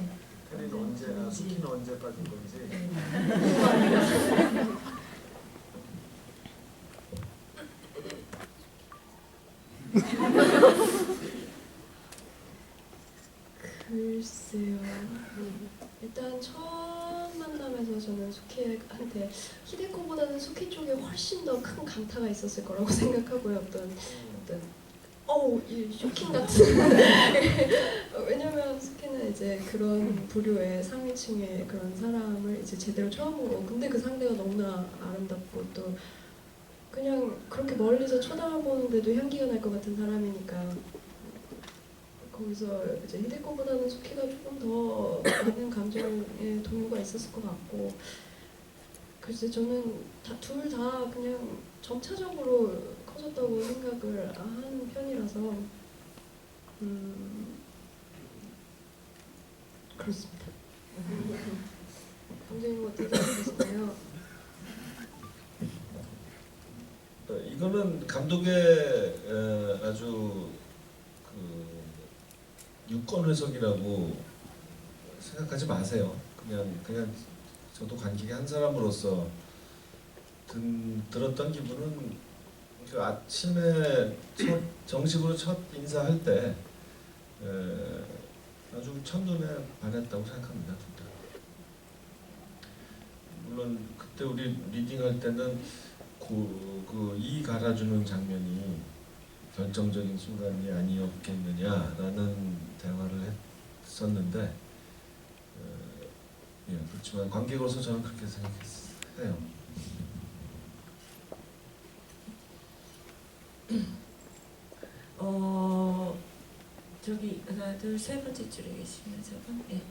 테리는 언제, 수키는 언제 빠진 건지. 글쎄요. 일단 처음 만남에서 저는 수키한테 히데코보다는 수키 쪽에 훨씬 더 큰 강타가 있었을 거라고 생각하고요. 어떤 이 쇼킹 같은. 왜냐면 수키는 이제 그런 부류의 상위층의 그런 사람을 이제 제대로 처음 보고, 근데 그 상대가 너무나 아름답고 또 그냥 그렇게 멀리서 쳐다보는데도 향기가 날 것 같은 사람이니까 거기서 이제 히데코보다는 수키가 조금 더 많은 감정의 동요가 있었을 것 같고, 글쎄 저는 둘 다 그냥 점차적으로 커졌다고 생각을 하는 편이라서 그렇습니다. 감독님 어떻게 생각하시나요? 이거는 감독의 아주 유권 해석이라고 생각하지 마세요. 그냥 저도 관객의 한 사람으로서 들었던 기분은 그 아침에 정식으로 첫 인사할 때 아주 첫눈에 반했다고 생각합니다. 둘 다. 물론 그때 우리 리딩할 때는 이 갈아주는 장면이 결정적인 순간이 아니었겠느냐라는 대화를 했었는데, 그렇지만 관객으로서 저는 그렇게 생각해요. 저기 하나 둘 세 번째 줄에 계시면 저분. 예.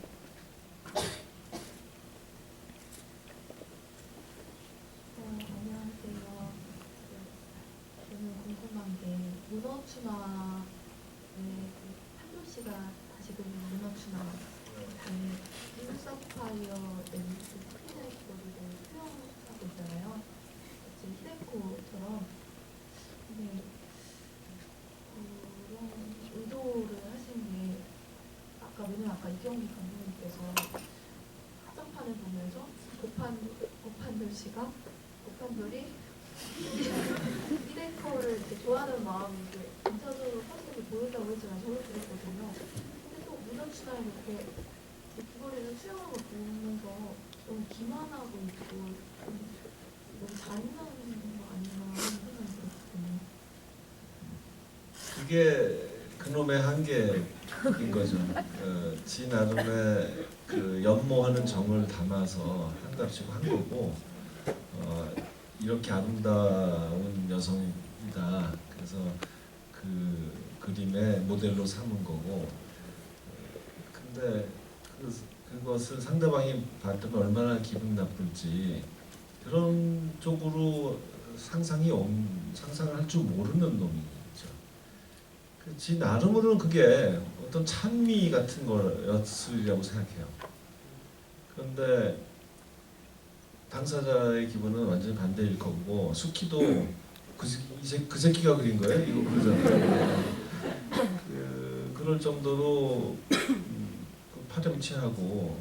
안녕하세요. 저는 궁금한 게 문어추나의 한솔 씨가 다시 그린 문어추나 힐사파이어 크리나의 거리를 표현하고 있잖아요. 마치 히데코처럼. 근데 그런 의도를 하신 게 왜냐면 아까 이경기 감독님께서 화장판을 보면서 고판돌이 히데코를 이렇게 좋아하는 마음이 이렇게 전체적으로 컨셉을 보였다고 했잖아요. 저도 그랬거든요. 근데 또 문어추나 이렇게 귀걸이를 수영하고 보면서 너무 기만하고 있고 너무 잔인한 거 아니나 하는 생각이 들었거든요. 그게 그놈의 한계인 거죠. 지 나름의 그 연모하는 정을 담아서 한답시고 한 거고, 이렇게 아름다운 여성이다. 그래서 그 그림의 모델로 삼은 거고, 근데 그것을 상대방이 봤더니 얼마나 기분 나쁠지 그런 쪽으로 상상을 할 줄 모르는 놈이죠. 지 나름으로는 그게 어떤 찬미 같은 거였으리라고 생각해요. 그런데 당사자의 기분은 완전히 반대일 거고, 수키도 그 새끼가 그린 거예요? 이거 그러잖아요. 그럴 정도로 파렴치하고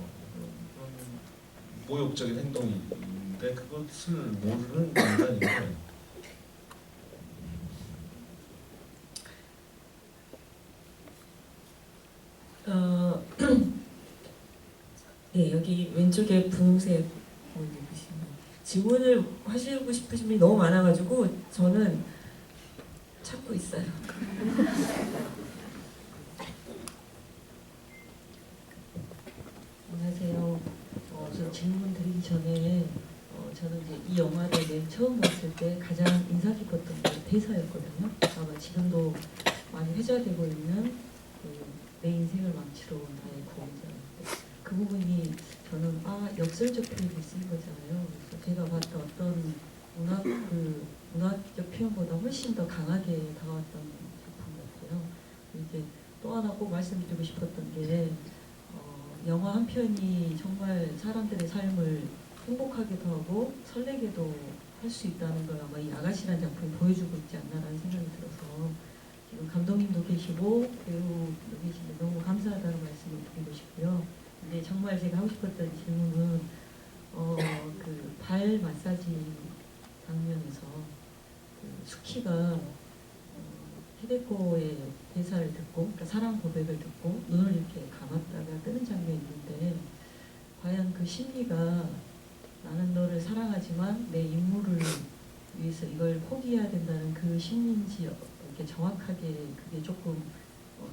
모욕적인 행동인데 그것을 모르는 인간인 거예요. 네, 여기 왼쪽에 분홍색 옷 입으시면 질문을 하시고 싶으신 분이 너무 많아가지고 저는 찾고 있어요. 안녕하세요. 저 질문 드리기 전에 저는 이제 이 영화를 맨 처음 봤을 때 가장 인상 깊었던 게 대사였거든요. 아마 지금도 많이 회자되고 있는 내 인생을 망치러 온 나의 구원자. 그 부분이 저는 역설적 표현이 쓰인 거잖아요. 그래서 제가 봤던 어떤 문학적 표현보다 훨씬 더 강하게 다가왔던 작품 같아요. 이제 또 하나 꼭 말씀드리고 싶었던 게 영화 한 편이 정말 사람들의 삶을 행복하게도 하고 설레게도 할 수 있다는 걸 아마 이 아가씨라는 작품이 보여주고 있지 않나라는 생각이 들어서 지금 감독님도 계시고 배우도 계신데 너무 감사하다는 말씀을 드리고 싶고요. 근데 정말 제가 하고 싶었던 질문은 그 발 마사지 장면에서 그 수키가 히데코의 대사를 듣고, 그러니까 사랑 고백을 듣고 눈을 이렇게 감았다가 뜨는 장면이 있는데 과연 그 심리가 나는 너를 사랑하지만 내 임무를 위해서 이걸 포기해야 된다는 그 심리인지 이렇게 정확하게 그게 조금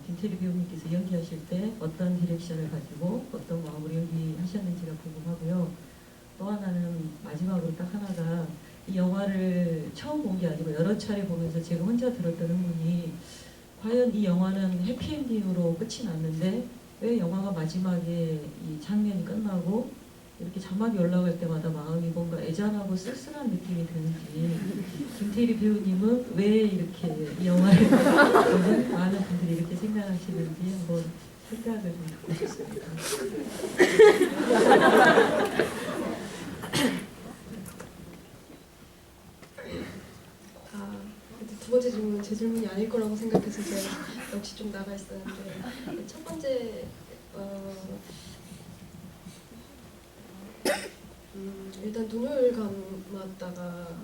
김태리 배우님께서 연기하실 때 어떤 디렉션을 가지고 어떤 마음으로 연기하셨는지가 궁금하고요. 또 하나는 마지막으로 딱 하나가 이 영화를 처음 본 게 아니고 여러 차례 보면서 제가 혼자 들었던 의문이 과연 이 영화는 해피엔딩으로 끝이 났는데 왜 영화가 마지막에 이 장면이 끝나고 이렇게 자막이 올라갈 때마다 마음이 뭔가 애잔하고 쓸쓸한 느낌이 드는지 김태리 배우님은 왜 이렇게 이 영화를 보는 많은 분들이 이렇게 생각하시는지 한번 생각을 좀 듣고 싶습니다. 두 번째 질문은 제 질문이 아닐 거라고 생각해서 제가 역시 좀 나가 있었는데 첫 번째 일단 눈을 감았다가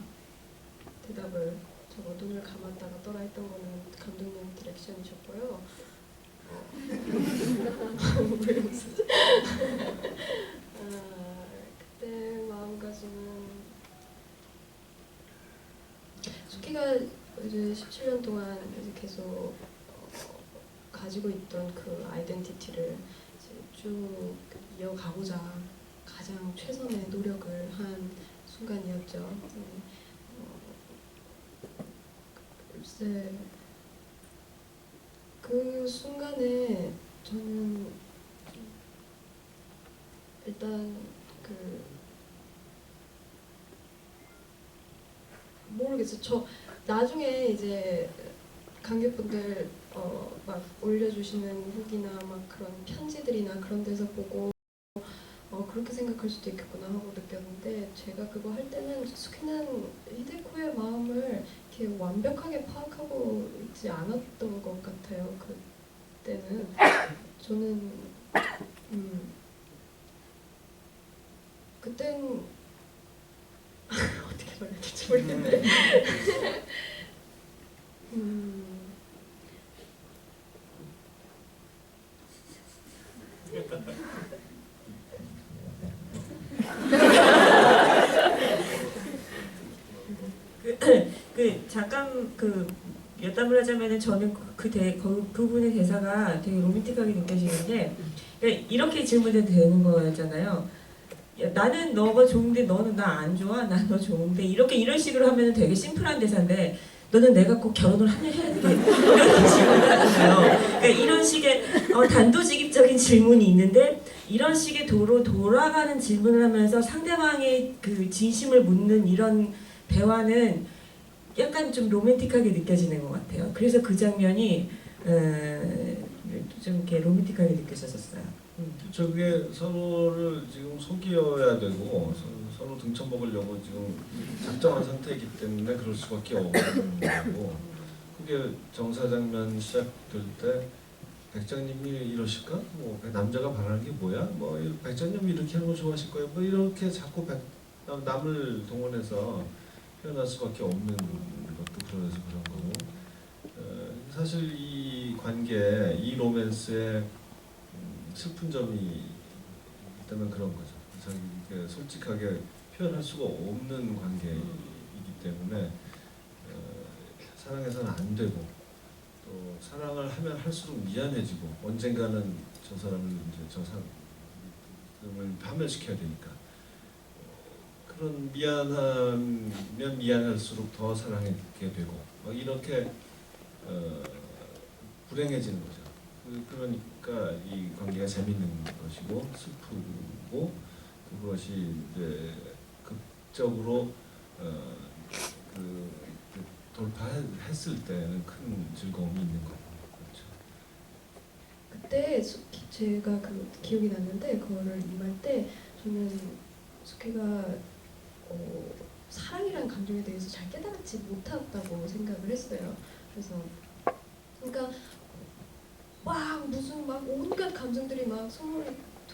대답을 저거 눈을 감았다가 떠라 했던 거는 감독님 디렉션이셨고요. 왜 웃으지? 그때 마음가짐은 수키가 이제 17년 동안 이제 계속 가지고 있던 그 아이덴티티를 이제 쭉 이어가고자 가장 최선의 노력을 한 순간이었죠. 글쎄 그 순간에 저는 일단 그 모르겠어요. 저 나중에 이제 관객분들 막 올려주시는 후기나 막 그런 편지들이나 그런 데서 보고 그렇게 생각할 수도 있겠구나 하고 느꼈는데 제가 그거 할 때는 수키는 히데코의 마음을 이렇게 완벽하게 파악하고 있지 않았던 것 같아요. 그때는 저는 그땐 어떻게 말해야 될지 모르겠네. 잠깐 여담을 하자면은 저는 그 부분의 대사가 되게 로맨틱하게 느껴지는데 이렇게 질문해도 되는 거잖아요. 야, 나는 너가 좋은데 너는 나 안 좋아? 난 너 좋은데 이런 식으로 하면 되게 심플한 대사인데 너는 내가 꼭 결혼을 해야 돼 이런 질문이잖아요. 그러니까 이런 식의 단도직입적인 질문이 있는데 이런 식의 돌아가는 질문을 하면서 상대방의 그 진심을 묻는 이런 대화는 약간 좀 로맨틱하게 느껴지는 것 같아요. 그래서 그 장면이 좀 이렇게 로맨틱하게 느껴졌었어요. 저게 서로를 지금 속여야 되고 서로 등쳐 먹으려고 지금 작정한 상태이기 때문에 그럴 수밖에 없는 거고 그게 정사 장면 시작될 때 백장님이 이러실까? 뭐 남자가 바라는 게 뭐야? 뭐 백장님이 이렇게 하는 거 좋아하실 거예요? 뭐 이렇게 자꾸 남을 동원해서 표현할 수밖에 없는 것도 그래서 그런 거고 사실 이 관계, 이 로맨스의 슬픈 점이 있다면 그런 거죠. 자기 솔직하게 표현할 수가 없는 관계이기 때문에 사랑해서는 안 되고 또 사랑을 하면 할수록 미안해지고 언젠가는 저 사람을 이제 저 사람을 파멸시켜야 되니까 그런 미안하면 미안할수록 더 사랑하게 되고 이렇게 불행해지는 거죠. 그러니까 이 관계가 재밌는 것이고 슬프고 그것이 이제 극적으로 돌파했을 때는 큰 즐거움이 있는 거고 그렇죠. 그때 제가 그 기억이 났는데 그거를 임할 때 저는 숙희가 사랑이라는 감정에 대해서 잘 깨달지 못했다고 생각을 했어요. 그래서 그러니까 막 무슨 막 온갖 감정들이 막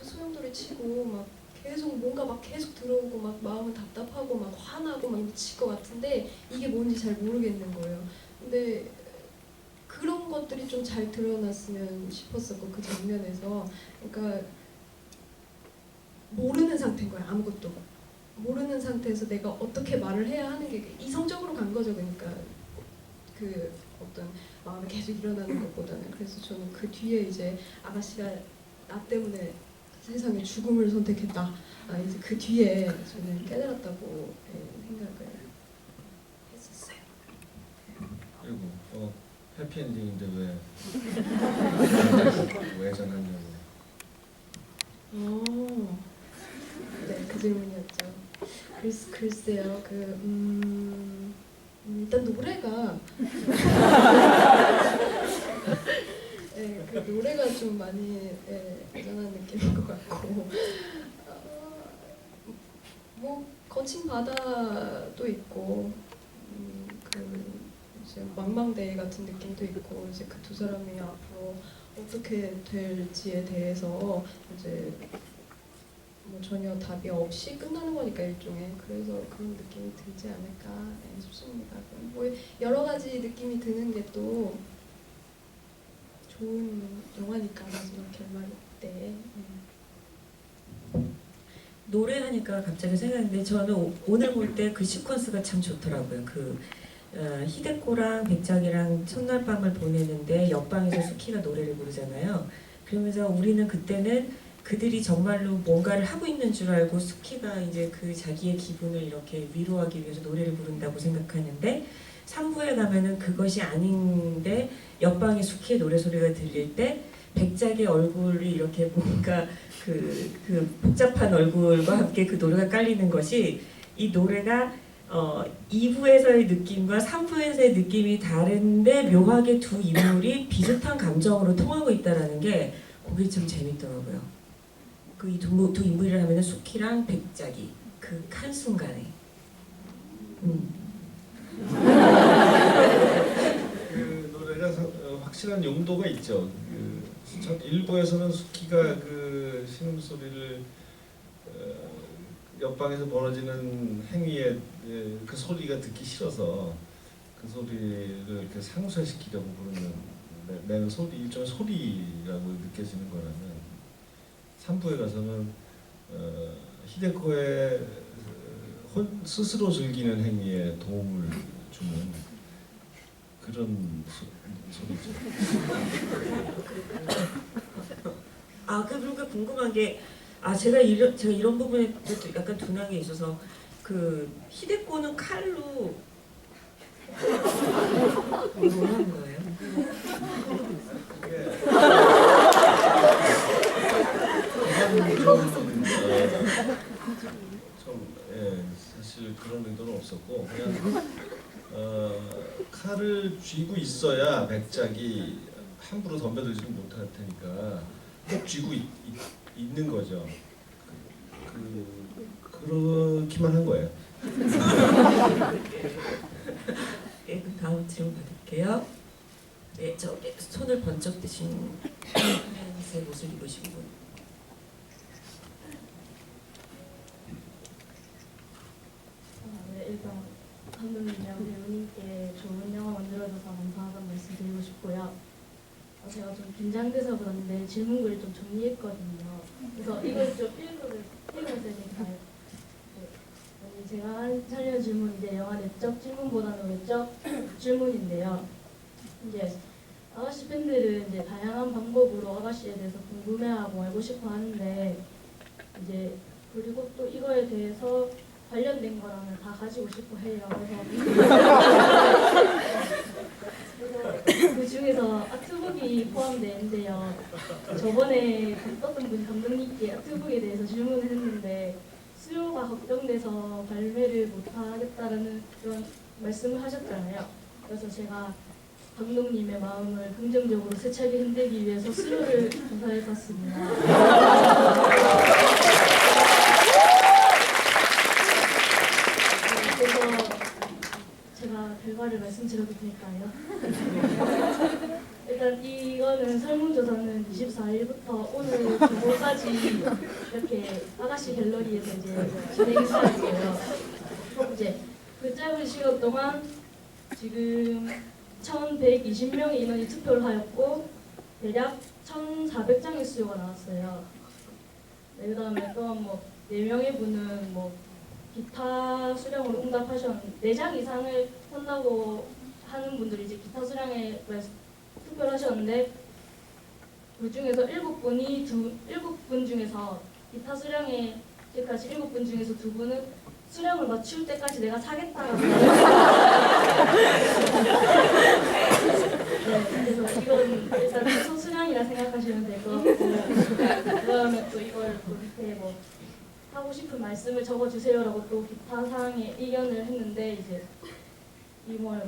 소용돌이 치고 막 계속 뭔가 막 계속 들어오고 막 마음은 답답하고 막 화나고 막 미칠 것 같은데 이게 뭔지 잘 모르겠는 거예요. 근데 그런 것들이 좀 잘 드러났으면 싶었었고 그 장면에서 그러니까 모르는 상태인 거야. 아무것도 모르는 상태에서 내가 어떻게 말을 해야 하는 게 이성적으로 간 거죠. 그러니까 그 어떤 마음이 계속 일어나는 것보다는. 그래서 저는 그 뒤에 이제 아가씨가 나 때문에 세상에 죽음을 선택했다. 이제 그 뒤에 저는 깨달았다고 생각을 했었어요. 그리고 해피엔딩인데 왜 전하냐고. 네, 그 질문이었죠. 글쎄요, 일단 노래가 네, 그 노래가 좀 많이 애잔한 느낌인 것 같고 뭐 거친 바다도 있고 그 이제 망망대해 같은 느낌도 있고 이제 그 두 사람이 앞으로 어떻게 될지에 대해서 이제 뭐 전혀 답이 없이 끝나는 거니까 일종의. 그래서 그런 느낌이 들지 않을까 싶습니다. 뭐 여러 가지 느낌이 드는 게 또 좋은 영화니까 마지막 결말 때. 노래하니까 갑자기 생각했는데 저는 오늘 볼 때 그 시퀀스가 참 좋더라고요. 히데코랑 백작이랑 첫날 밤을 보내는데 옆방에서 수키가 노래를 부르잖아요. 그러면서 우리는 그때는 그들이 정말로 뭔가를 하고 있는 줄 알고 수키가 이제 그 자기의 기분을 이렇게 위로하기 위해서 노래를 부른다고 생각하는데 3부에 가면은 그것이 아닌데 옆방에 수키의 노래소리가 들릴 때 백작의 얼굴이 이렇게 뭔가 그 복잡한 얼굴과 함께 그 노래가 깔리는 것이 이 노래가 2부에서의 느낌과 3부에서의 느낌이 다른데 묘하게 두 인물이 비슷한 감정으로 통하고 있다는 게 그게 좀 재밌더라고요. 그 두 인물이라 하면은 수키랑 백작이 그 한순간에 그 노래가 확실한 용도가 있죠. 첫 1부에서는 수키가 그 신음소리를 옆방에서 벌어지는 행위의 그 소리가 듣기 싫어서 그 소리를 이렇게 상쇄시키려고 부르는 내는 소리, 일종의 소리라고 느껴지는 거라면 3부에 가서는 히데코의 스스로 즐기는 행위에 도움을 주는 그런 소리죠. 그러니까 궁금한 게 제가 이런 부분에 약간 둔한 게 있어서 그 히데코는 칼로 뭐 하는 거예요? 사실 그런 의도는 없었고 그냥 칼을 쥐고 있어야 백작이 함부로 덤벼들지는 못할 테니까 꼭 쥐고 있는 거죠. 그렇기만 한 거예요. 네, 그럼 다음 질문 받을게요. 네, 저기 손을 번쩍 드신 하얀색 옷을 입으신 분. 네, 일단 한문이랑 배우님께 좋은 영화 만들어줘서 감사하다는 말씀 드리고 싶고요. 제가 좀 긴장돼서 그런데 질문글을 좀 정리했거든요. 그래서 이걸 좀 읽어도 되니까요. 네, 제가 하려는 질문 이제 영화 내적 질문보다는 외적 질문인데요. 이제 아가씨 팬들은 이제 다양한 방법으로 아가씨에 대해서 궁금해하고 알고 싶어 하는데 이제 그리고 또 이거에 대해서 관련된 거라면 다 가지고 싶어 해요. 그래서 그 중에서 아트북이 포함되는데요. 저번에 어떤 분이 감독님께 아트북에 대해서 질문을 했는데 수요가 걱정돼서 발매를 못하겠다라는 그런 말씀을 하셨잖아요. 그래서 제가 감독님의 마음을 긍정적으로 세차게 흔들기 위해서 수요를 조사해봤습니다. 그래서 제가 결과를 말씀드려도 될까요? 일단 이거는 설문조사는 24일부터 오늘 저녁까지 이렇게 아가씨 갤러리에서 이제 진행할 거예요. 이제 그 짧은 시간 동안 지금 1,120명의 인원이 투표를 하였고 대략 1,400장의 수요가 나왔어요. 네, 그다음에 또 뭐 4명의 분은 뭐 기타 수량으로 응답하셨는데 4장 이상을 한다고 하는 분들이 이제 기타 수량에 투표를 하셨는데 그 중에서 7분 중에서 기타 수량에 지금까지 7분 중에서 2분은 수량을 맞출 때까지 내가 사겠다라고 네, 그래서 이건 일단 소수량이라 생각하시면 될 것 같고 그다음에 또 이걸 또 밑에 뭐 하고 싶은 말씀을 적어주세요라고 또 기타 사항에 의견을 했는데 이제 이 뭐야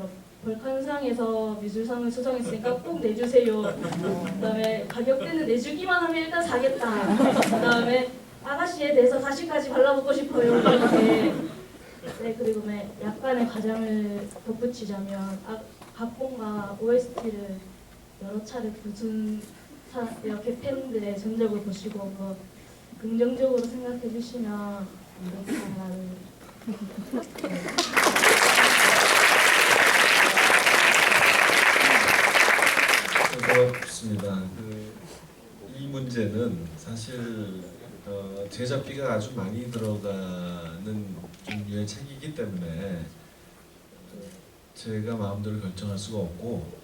벌칸상에서 미술상을 수상했으니까 꼭 내주세요. 그다음에 가격대는 내주기만 하면 일단 사겠다. 그다음에 아가씨에 대해서 다시까지 발라보고 싶어요. 이렇게. 네, 그리고 약간의 과장을 덧붙이자면 각본과 OST를 여러 차례 이렇게 팬들의 전적을 보시고 긍정적으로 생각해 주시면 이렇게라는 고맙습니다. 이 문제는 사실 제작비가 아주 많이 들어가는 종류의 책이기 때문에 제가 마음대로 결정할 수가 없고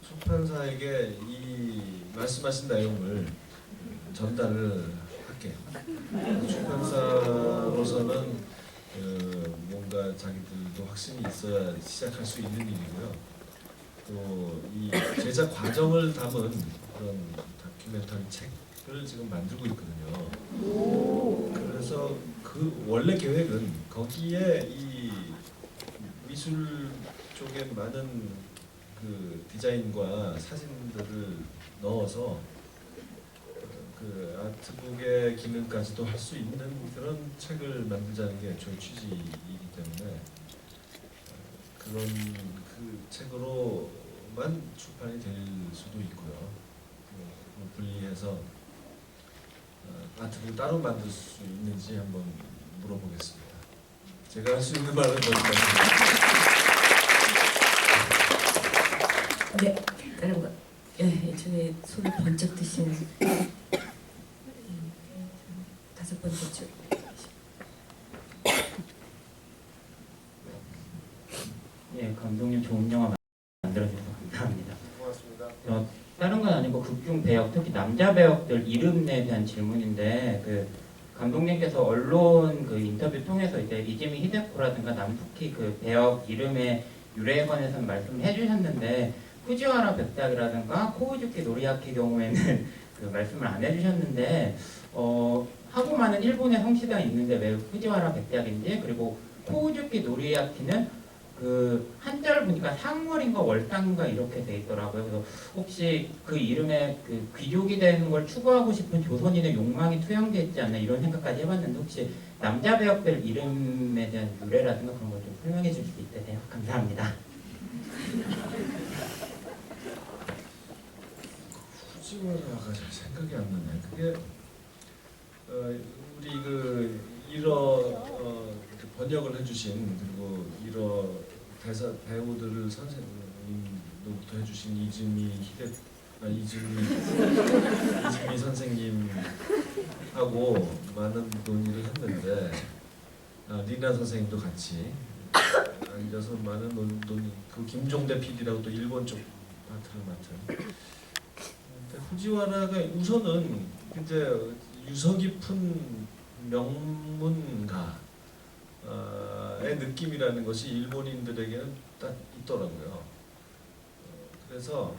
출판사에게 이 말씀하신 내용을 전달을 할게요. 출판사로서는 뭔가 자기들도 확신이 있어야 시작할 수 있는 일이고요. 또 이 제작 과정을 담은 그런 다큐멘터리 책을 지금 만들고 있거든요. 그래서 그 원래 계획은 거기에 이 미술 쪽에 많은 그 디자인과 사진들을 넣어서 그 아트북의 기능까지도 할 수 있는 그런 책을 만들자는 게 저희 취지이기 때문에 그런 그 책으로만 출판이 될 수도 있고요. 분리해서 아트북을 따로 만들 수 있는지 한번 물어보겠습니다. 제가 할 수 있는 말은 거기까지. 네, 여러분, 이쪽에 손을 번쩍 드시는 5번째 줄. 예, 감독님 좋은 영화 만들어주셔서 감사합니다. 고맙습니다. 다른 건 아니고 극중 배역, 특히 남자 배역들 이름에 대한 질문인데 그 감독님께서 언론 그 인터뷰 통해서 이제 이지미 히데코라든가 남부키 그 배역 이름의 유래에 관해서 말씀을 해주셨는데 후지와라 백작이라든가 코우즈키 노리야키 경우에는 그 말씀을 안 해주셨는데 하고 많은 일본의 성씨가 있는데 왜 후지와라 백작인지 그리고 코우즈키 노리야키는 그 한자를 보니까 상월인가 월상인가 이렇게 돼 있더라고요. 그래서 혹시 그 이름에 그 귀족이 되는 걸 추구하고 싶은 조선인의 욕망이 투영되어 있지 않나 이런 생각까지 해봤는데 혹시 남자 배역들 이름에 대한 유래라든가 그런 걸 좀 설명해 주실 수 있으세요? 감사합니다. 후지와라가 잘 생각이 안 나네. 그게 우리 그 번역을 해주신 그리고 대사 배우들을 선생님부터 해주신 이즈미 선생님하고 많은 논의를 했는데 리나 선생님도 같이 앉아서 많은 논의 그 김종대 PD라고 또 일본 쪽 파트를 맡은. 후지와라가 우선은 이제 유서 깊은 명문가의 느낌이라는 것이 일본인들에게는 딱 있더라고요. 그래서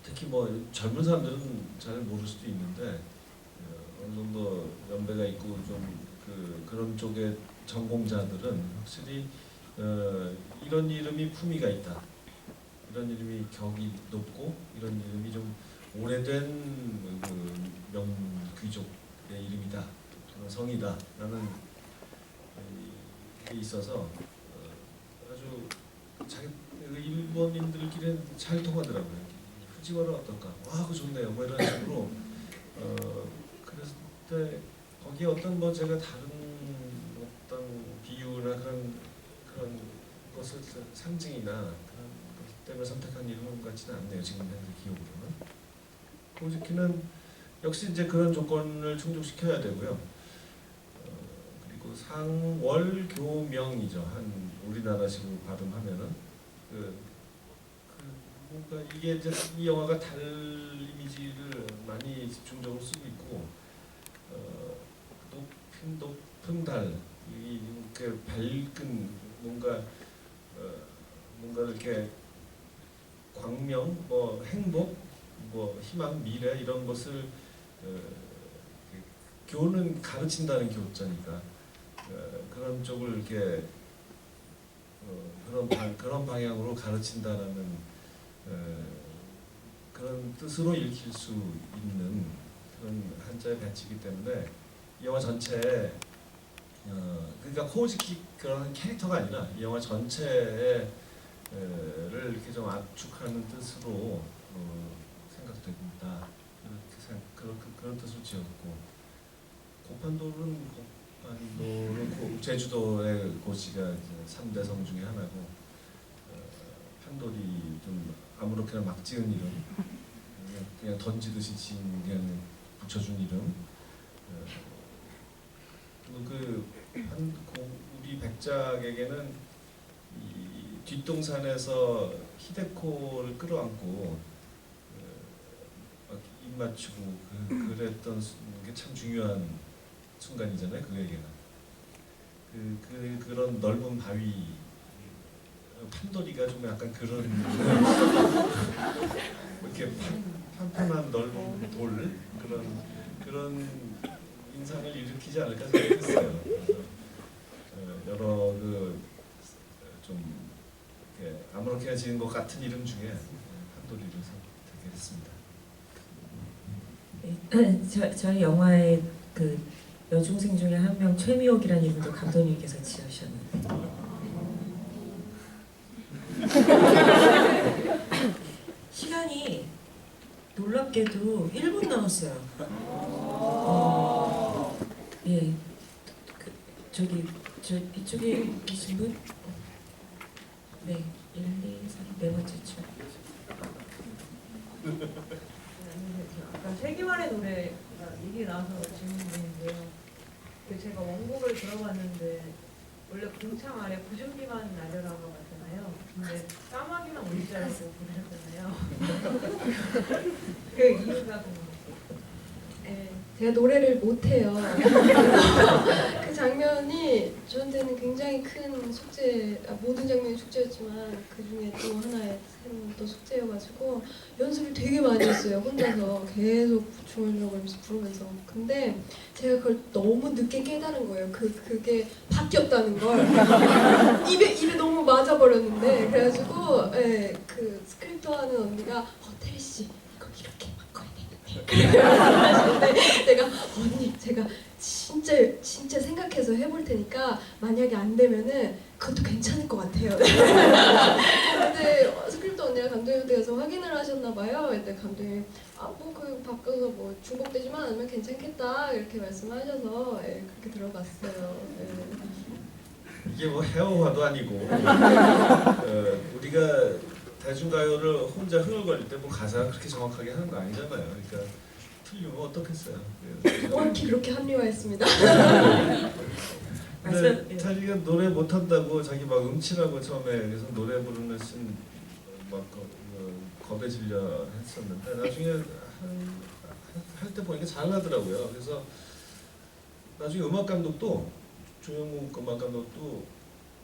특히 뭐 젊은 사람들은 잘 모를 수도 있는데 어느 정도 연배가 있고 좀 그런 쪽의 전공자들은 확실히 이런 이름이 품위가 있다. 이런 이름이 격이 높고 이런 이름이 좀 오래된 그 명귀족의 이름이다. 성이다. 라는 게 있어서 아주 자기 일본인들끼리는 잘 통하더라고요. 후지와라 어떨까? 와, 그거 좋네요. 뭐 이런 식으로 그랬을 때 거기에 어떤 뭐 제가 다른 어떤 비유나 그런 것을 상징이나 그런 것 때문에 선택한 이름 같지는 않네요. 지금 현재 기억으로는. 코우즈키는 역시 이제 그런 조건을 충족시켜야 되고요. 그리고 상월교명이죠. 한 우리나라식으로 발음하면은 뭔가 이게 이제 이 영화가 달 이미지를 많이 집중적으로 쓰고 있고 높은 달 이렇게 밝은 뭔가 이렇게 광명, 뭐 행복, 뭐 희망, 미래 이런 것을 교는 가르친다는 교자니까 그런 쪽을 이렇게 그런 방향으로 가르친다라는 그런 뜻으로 읽힐 수 있는 그런 한자의 배치이기 때문에 이 영화 전체에 그러니까 코우즈키 그런 캐릭터가 아니라 이 영화 전체를 이렇게 좀 압축하는 뜻으로 생각됩니다. 그런 뜻으로 지었고 고판도는 제주도의 고시가 3대 성 중에 하나고 판돌이 좀 아무렇게나 막 지은 이름 그냥 던지듯이 지은 그냥 붙여준 이름 우리 백작에게는 이 뒷동산에서 히데코를 끌어안고 입 맞추고 그랬던 게 참 중요한 순간이잖아요. 그에게는 그런 넓은 바위 판돌이가 좀 약간 그런 이렇게 판판한 넓은 돌 그런 인상을 일으키지 않을까 생각했어요. 여러 좀 아무렇게나 지은 것 같은 이름 중에 판돌이를 선택했습니다. 저희 영화의 그 여중생 중에 한 명 최미옥이라는 이름도 감독님께서 지으셨는데 시간이 놀랍게도 1분 남았어요. 예, 이쪽에 계신 분? 네, 1, 2, 3, 네 번째 줄. 아까 세기말의 노래가 얘기 나와서 질문드리는데요. 제가 원곡을 들어봤는데 원래 공창 아래 구준비만 날려라고 하잖아요. 근데 까마귀만 올 줄 알고 부르셨잖아요. 그 이유가 네, 제가 노래를 못해요. 그 장면이 저한테는 굉장히 큰 숙제, 모든 장면이 숙제였지만 그 중에 또 하나의 또 숙제여가지고 연습을 되게 많이 했어요. 혼자서 계속 중얼중얼거리면서 부르면서. 근데 제가 그걸 너무 늦게 깨달은 거예요. 그게 바뀌었다는 걸. 입에 너무 맞아버렸는데 그래가지고 그 스크립트 하는 언니가 테리 씨 이거 이렇게 바꿔야 되는데 하시는데 내가 언니 제가 진짜 생각해서 해볼 테니까 만약에 안 되면은 그것도 괜찮을 것 같아요. 근데 스크립트 언니가 감독님한테 가서 확인을 하셨나 봐요. 근데 감독님이 그 바꿔서 뭐 중복되지만 않으면 괜찮겠다 이렇게 말씀하셔서 그렇게 들어봤어요. 이게 뭐 해오화도 아니고 우리가 대중가요를 혼자 흥얼거릴 때 뭐 가사가 그렇게 정확하게 하는 거 아니잖아요. 그러니까 틀리면 어떻겠어요. 정확히 그렇게 합리화했습니다. 근데 자기가 노래 못한다고 자기 막 음치라고 처음에 그래서 노래 부르는 씬 막 겁에 질려 했었는데 나중에 할 때 보니까 잘하더라고요. 그래서 나중에 음악 감독도 조영욱 음악 감독도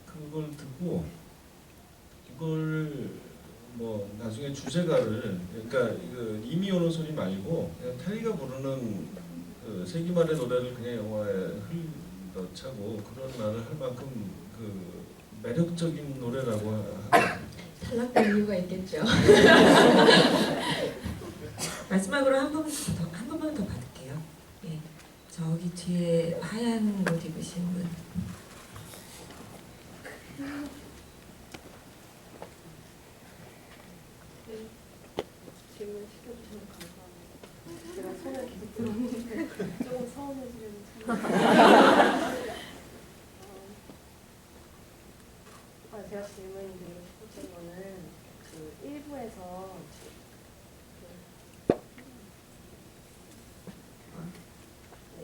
그걸 듣고 이걸 뭐 나중에 주제가를 그러니까 이미 오는 소리 말고 그냥 테리가 부르는 세기말의 노래를 그냥 영화에 넣자고 그런 말을 할 만큼 매력적인 노래라고 탈락된 이유가 있겠죠. 마지막으로 한 번만 더 받을게요. 예, 저기 뒤에 하얀 옷 입으신 분. 질문 시켜주셔서 감사합니다. 제가 손을 계속 들었는데 조금 서운해지는 제가 질문드리고 싶었던 거는 그 일부에서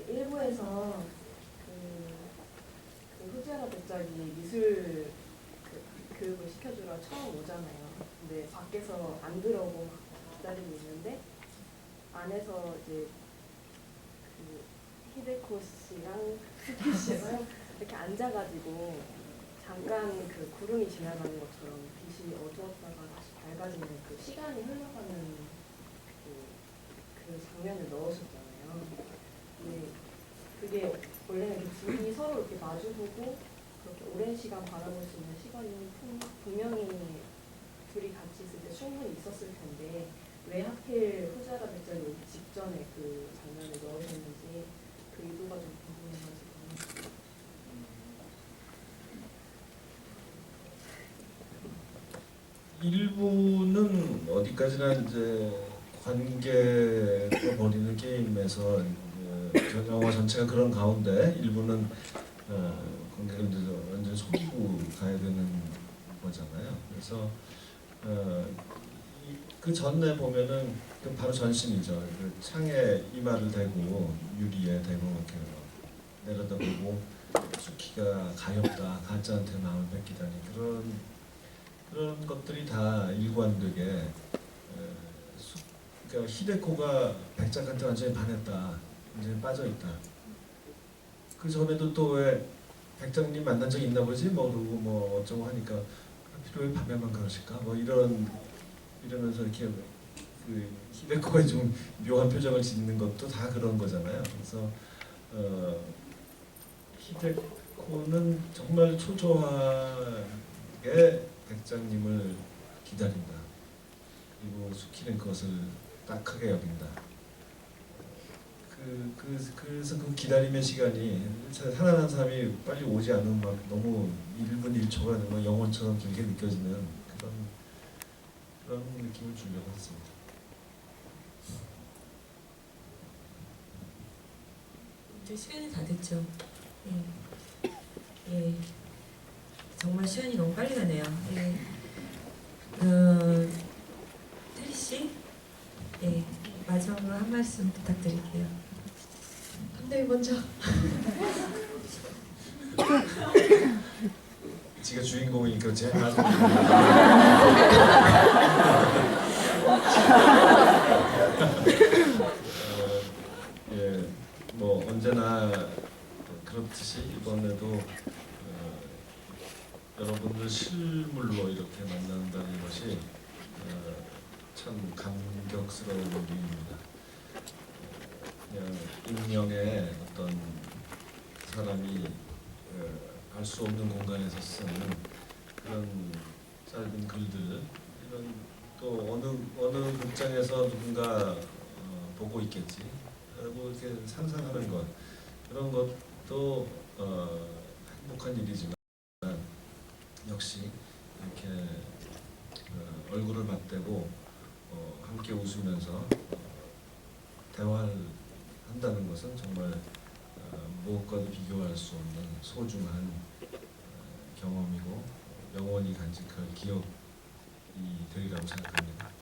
일부에서 그 후지아라 백작이 미술 교육을 시켜주러 처음 오잖아요. 근데 밖에서 안 들어오고 막 기다리고 있는데 안에서 이제 그 히데코 씨랑 스키 씨랑 이렇게 앉아가지고 잠깐 그 구름이 지나가는 것처럼 빛이 어두웠다가 다시 밝아지는 그 시간이 흘러가는 그 장면을 넣으셨잖아요. 근데 그게 원래는 이렇게 둘이 서로 이렇게 마주보고 그렇게 오랜 시간 바라볼 수 있는 시간이 분명히 둘이 같이 있을 때 충분히 있었을 텐데 왜 하필 후지아라 백작이 오기 직전에 그 장면을 넣으셨는지 그 의도가 좀 궁금해가지고. 일부는 어디까지나 이제 관계가 벌이는 게임에서 영화 전체가 그런 가운데 일부는 관계를 이제 완전 속이고 가야 되는 거잖아요. 그래서 그 전에 보면은 그 바로 전신이죠. 그 창에 이마를 대고 유리에 대고 이렇게 내려다보고 수키가 가엾다, 가짜한테 마음을 뺏기다니 그런 것들이 다 일관되게 그러니까 히데코가 백작한테 완전히 반했다, 완전히 빠져있다. 그 전에도 또 왜 백작님 만난 적 있나 보지? 모르고 뭐 어쩌고 하니까 하필 왜 밤에만 그러실까? 뭐 이러면서 이렇게 그 히데코가 좀 묘한 표정을 짓는 것도 다 그런 거잖아요. 그래서 히데코는 정말 초조하게 백작님을 기다린다. 그리고 수키는 그것을 딱하게 여긴다. 그래서 그 기다림의 시간이 하나하나 사람이 빨리 오지 않으면 막 너무 1분 1초가 정말 영원처럼 길게 느껴지는 그런 느낌을 주려고 했습니다. 이제 시간이 다 됐죠. 예. 정말 시간이 너무 빨리 가네요. 예. 테리 씨, 예. 마지막으로 한 말씀 부탁드릴게요. 감독이 먼저. 지가 주인공이니까 제일 아주 예, 뭐 언제나 그렇듯이 이번에도 여러분들 실물로 이렇게 만난다는 것이 참 감격스러운 일입니다. 그냥 익명의 어떤 사람이 알 수 없는 공간에서 쓰는 그런 짧은 글들, 이런 또 어느 극장에서 누군가 보고 있겠지 라고 이렇게 상상하는 것, 그런 것도 행복한 일이지만 역시 이렇게 얼굴을 맞대고 함께 웃으면서 대화를 한다는 것은 정말 무엇과도 비교할 수 없는 소중한 경험이고 영원히 간직할 기억이 되리라고 생각합니다.